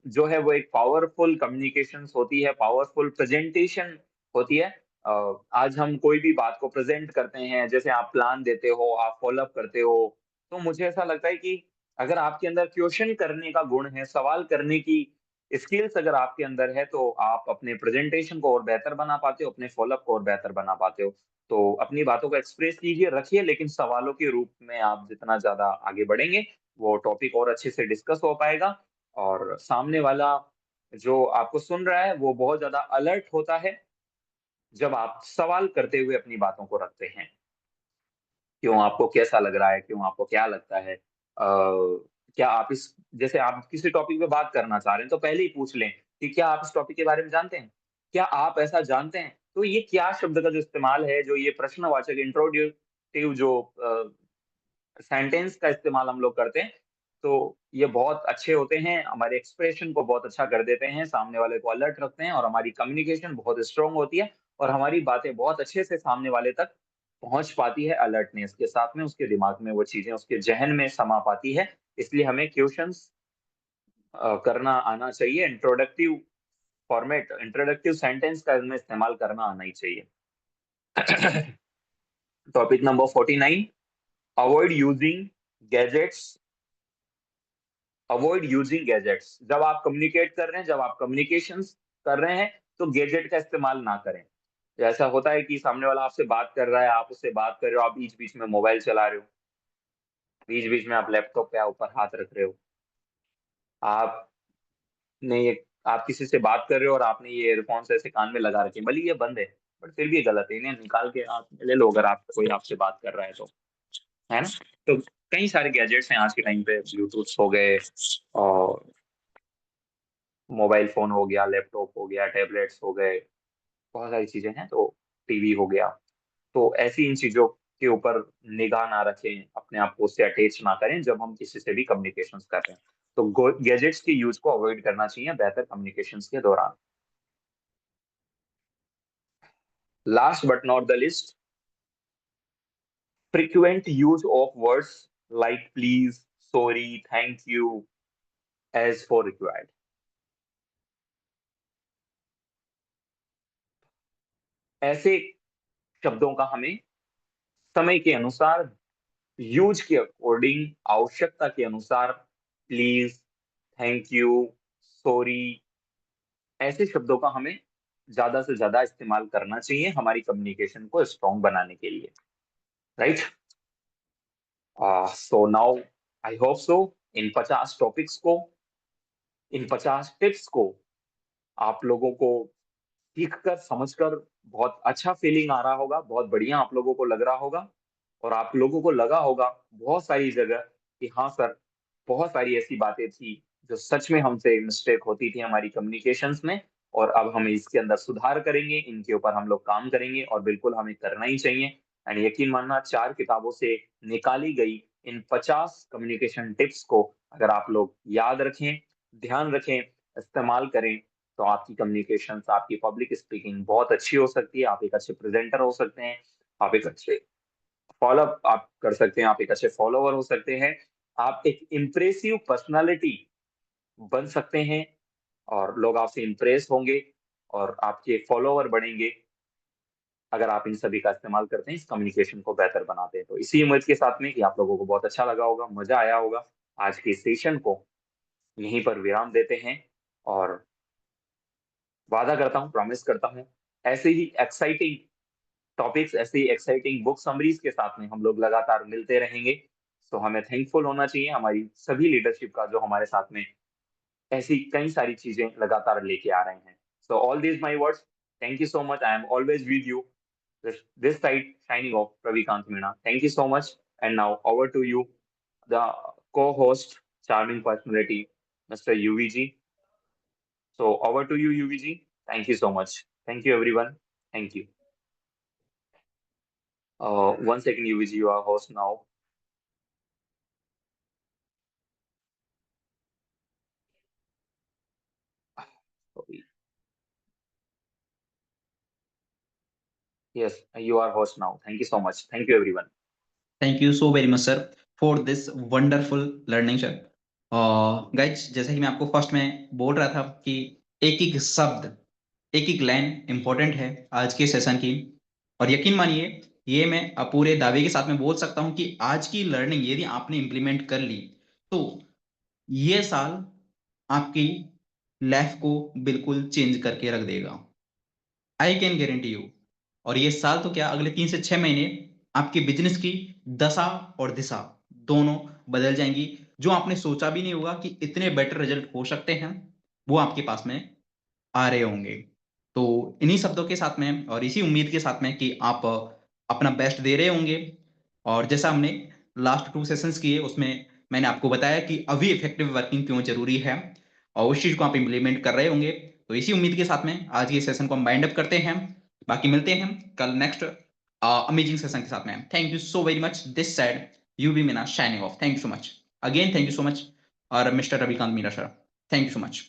जो है वो एक पावरफुल कम्युनिकेशंस होती है, पावरफुल प्रेजेंटेशन होती है। आज हम कोई भी बात को प्रेजेंट करते हैं, जैसे आप प्लान देते हो, आप फॉलो अप करते हो, तो मुझे ऐसा लगता है कि अगर आपके अंदर क्वेश्चन करने का गुण है, सवाल करने की स्किल्स अगर आपके अंदर है तो आप अपने प्रेजेंटेशन को और बेहतर बना पाते हो, अपने फॉलोअप को और बेहतर बना पाते हो। तो अपनी बातों को एक्सप्रेस कीजिए, रखिए, लेकिन सवालों के रूप में आप जितना ज़्यादा आगे बढ़ेंगे, वो टॉपिक और अच्छे से डिस्कस हो पाएगा और सामने वाला जो आपको सुन रहा है, वो बहुत ज़्यादा अलर्ट होता है, जब आप सवाल करते हुए अपनी बातों को रखते हैं। क्यों आपको कैसा लग रहा है? क्यों आपको क्या लगता है? क्या आप इस जैसे आप किसी टॉपिक पे बात करना चाह रहे हैं, तो पहले ही पूछ लें कि क्या आप इस टॉपिक के बारे में जानते हैं? क्या आप ऐसा जानते हैं? तो ये क्या शब्द का जो इस्तेमाल है, जो ये प्रश्नवाचक इंट्रोड्यूटिव जो सेंटेंस का इस्तेमाल हम लोग करते हैं, तो ये बहुत अच्छे होते हैं, हमारे एक्सप्रेशन को बहुत अच्छा कर देते हैं, सामने वाले को अलर्ट रखते हैं और हमारी कम्युनिकेशन बहुत स्ट्रांग होती है और हमारी बातें बहुत अच्छे से सामने वाले तक पहुँच पाती है अलर्टनेस के साथ में, उसके दिमाग में वो चीज़ें उसके ज़हन में समा पाती है। इसलिए हमें क्वेश्चंस करना आना चाहिए, इंट्रोडक्टिव सेंटेंस का इसमें इस्तेमाल करना आना ही चाहिए। Topic number 49, avoid using gadgets avoid using gadgets. जब आप कम्युनिकेट कर रहे हैं, जब आप कम्युनिकेशंस कर रहे हैं, तो गैजेट का इस्तेमाल ना करें। तो ऐसा होता है कि सामने वाला आपसे बात कर रहा है, आप उससे बात कर रहे हो, आप बीच-बीच में मोबाइल चला रहे हो, बीच-बीच में आप लैपटॉप पे ऊपर हाथ रख रहे हो। आपने ये आप किसी से बात कर रहे हो और आपने ये ईयरफ़ोन्स ऐसे कान में लगा रखे हैं, भले ही ये बंद है, बट फिर भी ये गलत है। इन्हें निकाल के आप ले लो अगर आप कोई आपसे बात कर रहा है तो, है ना? तो कई सारे गैजेट्स हैं आज के टाइम पे, ब्लूटूथ्स हो गए और मोबाइल फ़ोन हो गया, लैपटॉप हो गया, टैबलेट्स हो गए, बहुत सारी चीज़ें हैं, तो टीवी हो गया। तो ऐसी इन चीज़ों के ऊपर निगाह ना रखें, अपने आप को उससे अटैच ना करें जब हम किसी से भी कम्युनिकेशंस कर रहे हैं। तो गो गैजेट्स के यूज़ को अवॉइड करना चाहिए बेहतर कम्युनिकेशंस के दौरान। Last but not the least, frequent use of words like please, sorry, thank you as for required. ऐसे शब्दों का हमें समय के अनुसार, यूज़ के अकॉर्डिंग, आवश्यकता के अनुसार प्लीज़, थैंक यू, सॉरी, ऐसे शब्दों का हमें ज़्यादा से ज़्यादा इस्तेमाल करना चाहिए हमारी कम्युनिकेशन को स्ट्रॉन्ग बनाने के लिए, right? So now I hope so in 50 topics को, इन 50 टिप्स को आप लोगों को सीखकर, समझकर बहुत अच्छा फीलिंग आ रहा होगा, बहुत बढ़िया आप लोगों को लग रहा होगा और आप लोगों को लगा होगा बहुत सारी जगह कि हाँ सर, बहुत सारी ऐसी बातें थी जो सच में हमसे मिस्टेक होती थी हमारी कम्युनिकेशंस में और अब हम इसके अंदर सुधार करेंगे, इनके ऊपर हम लोग काम करेंगे और बिल्कुल हमें करना ही चाहिए। एंड यकीन मानना 4 किताबों से निकाली गई इन 50 कम्युनिकेशन टिप्स को अगर आप लोग याद रखें, ध्यान रखें, इस्तेमाल करें, तो आपकी कम्युनिकेशंस, आपकी पब्लिक स्पीकिंग बहुत अच्छी हो सकती है, आप एक अच्छे प्रेज़ेंटर हो सकते हैं, आप एक अच्छे फ़ॉलो-अप आप कर सकते हैं, आप एक अच्छे फ़ॉलोवर हो सकते हैं, आप एक इम्प्रेसिव पर्सनैलिटी बन सकते हैं और लोग आपसे इम्प्रेस होंगे और आपके फ़ॉलोवर बढ़ेंगे, अगर आप इन सभी का इस्तेमाल करते हैं, इस कम्युनिकेशन को बेहतर बनाते हैं। तो इसी उम्मीद के साथ में कि आप लोगों को बहुत अच्छा लगा होगा, मज़ा आया होगा, आज के सेशन को यहीं पर विराम देते हैं और वादा करता हूँ, प्रॉमिस करता हूँ, ऐसे ही एक्साइटिंग टॉपिक्स, ऐसे ही एक्साइटिंग बुक समरीज़ के साथ में हम लोग लगातार मिलते रहेंगे। तो हमें थैंकफुल होना चाहिए हमारी सभी लीडरशिप का जो हमारे साथ में ऐसी कई सारी चीज़ें लगातार लेके आ रहे हैं। So all these my words, thank you so much, I am always with you. This side signing off, Ravikant Meena. Thank you so much. And now over to you, the co-host, charming personality, Mr. UVG. So over to you, UVG. Thank you so much. Thank you, everyone. Thank you. 1 second, UVG, you are host now. Yes, you are host now. Thank you so much. Thank you, everyone. Thank you so very much sir for this wonderful learning sir. Guys जैसे कि मैं आपको first में बोल रहा था कि एक एक शब्द एक एक लाइन इंपॉर्टेंट है आज के सेशन की। और यकीन मानिए ये मैं पूरे दावे के साथ में बोल सकता हूं कि आज की लर्निंग यदि आपने इंप्लीमेंट कर ली तो ये साल आपकी लाइफ को बिल्कुल चेंज करके रख देगा। I can guarantee you. और ये साल तो क्या, अगले 3 से 6 महीने आपके बिजनेस की दशा और दिशा दोनों बदल जाएंगी। जो आपने सोचा भी नहीं होगा कि इतने बेटर रिजल्ट हो सकते हैं, वो आपके पास में आ रहे होंगे। तो इन्हीं शब्दों के साथ में और इसी उम्मीद के साथ में कि आप अपना बेस्ट दे रहे होंगे, और जैसा हमने लास्ट 2 सेशंस किए उसमें मैंने आपको बताया कि अभी इफेक्टिव वर्किंग क्यों जरूरी है, और उस चीज को आप इंप्लीमेंट कर रहे होंगे। तो इसी उम्मीद के साथ में आज के सेशन को हम बाइंड अप करते हैं। बाकी मिलते हैं कल नेक्स्ट अमेजिंग सेशन के साथ में। Thank you so very much. This side you be Meena signing off. Thank you so much again, thank you so much. और mister Ravikant Meena sir, thank you so much.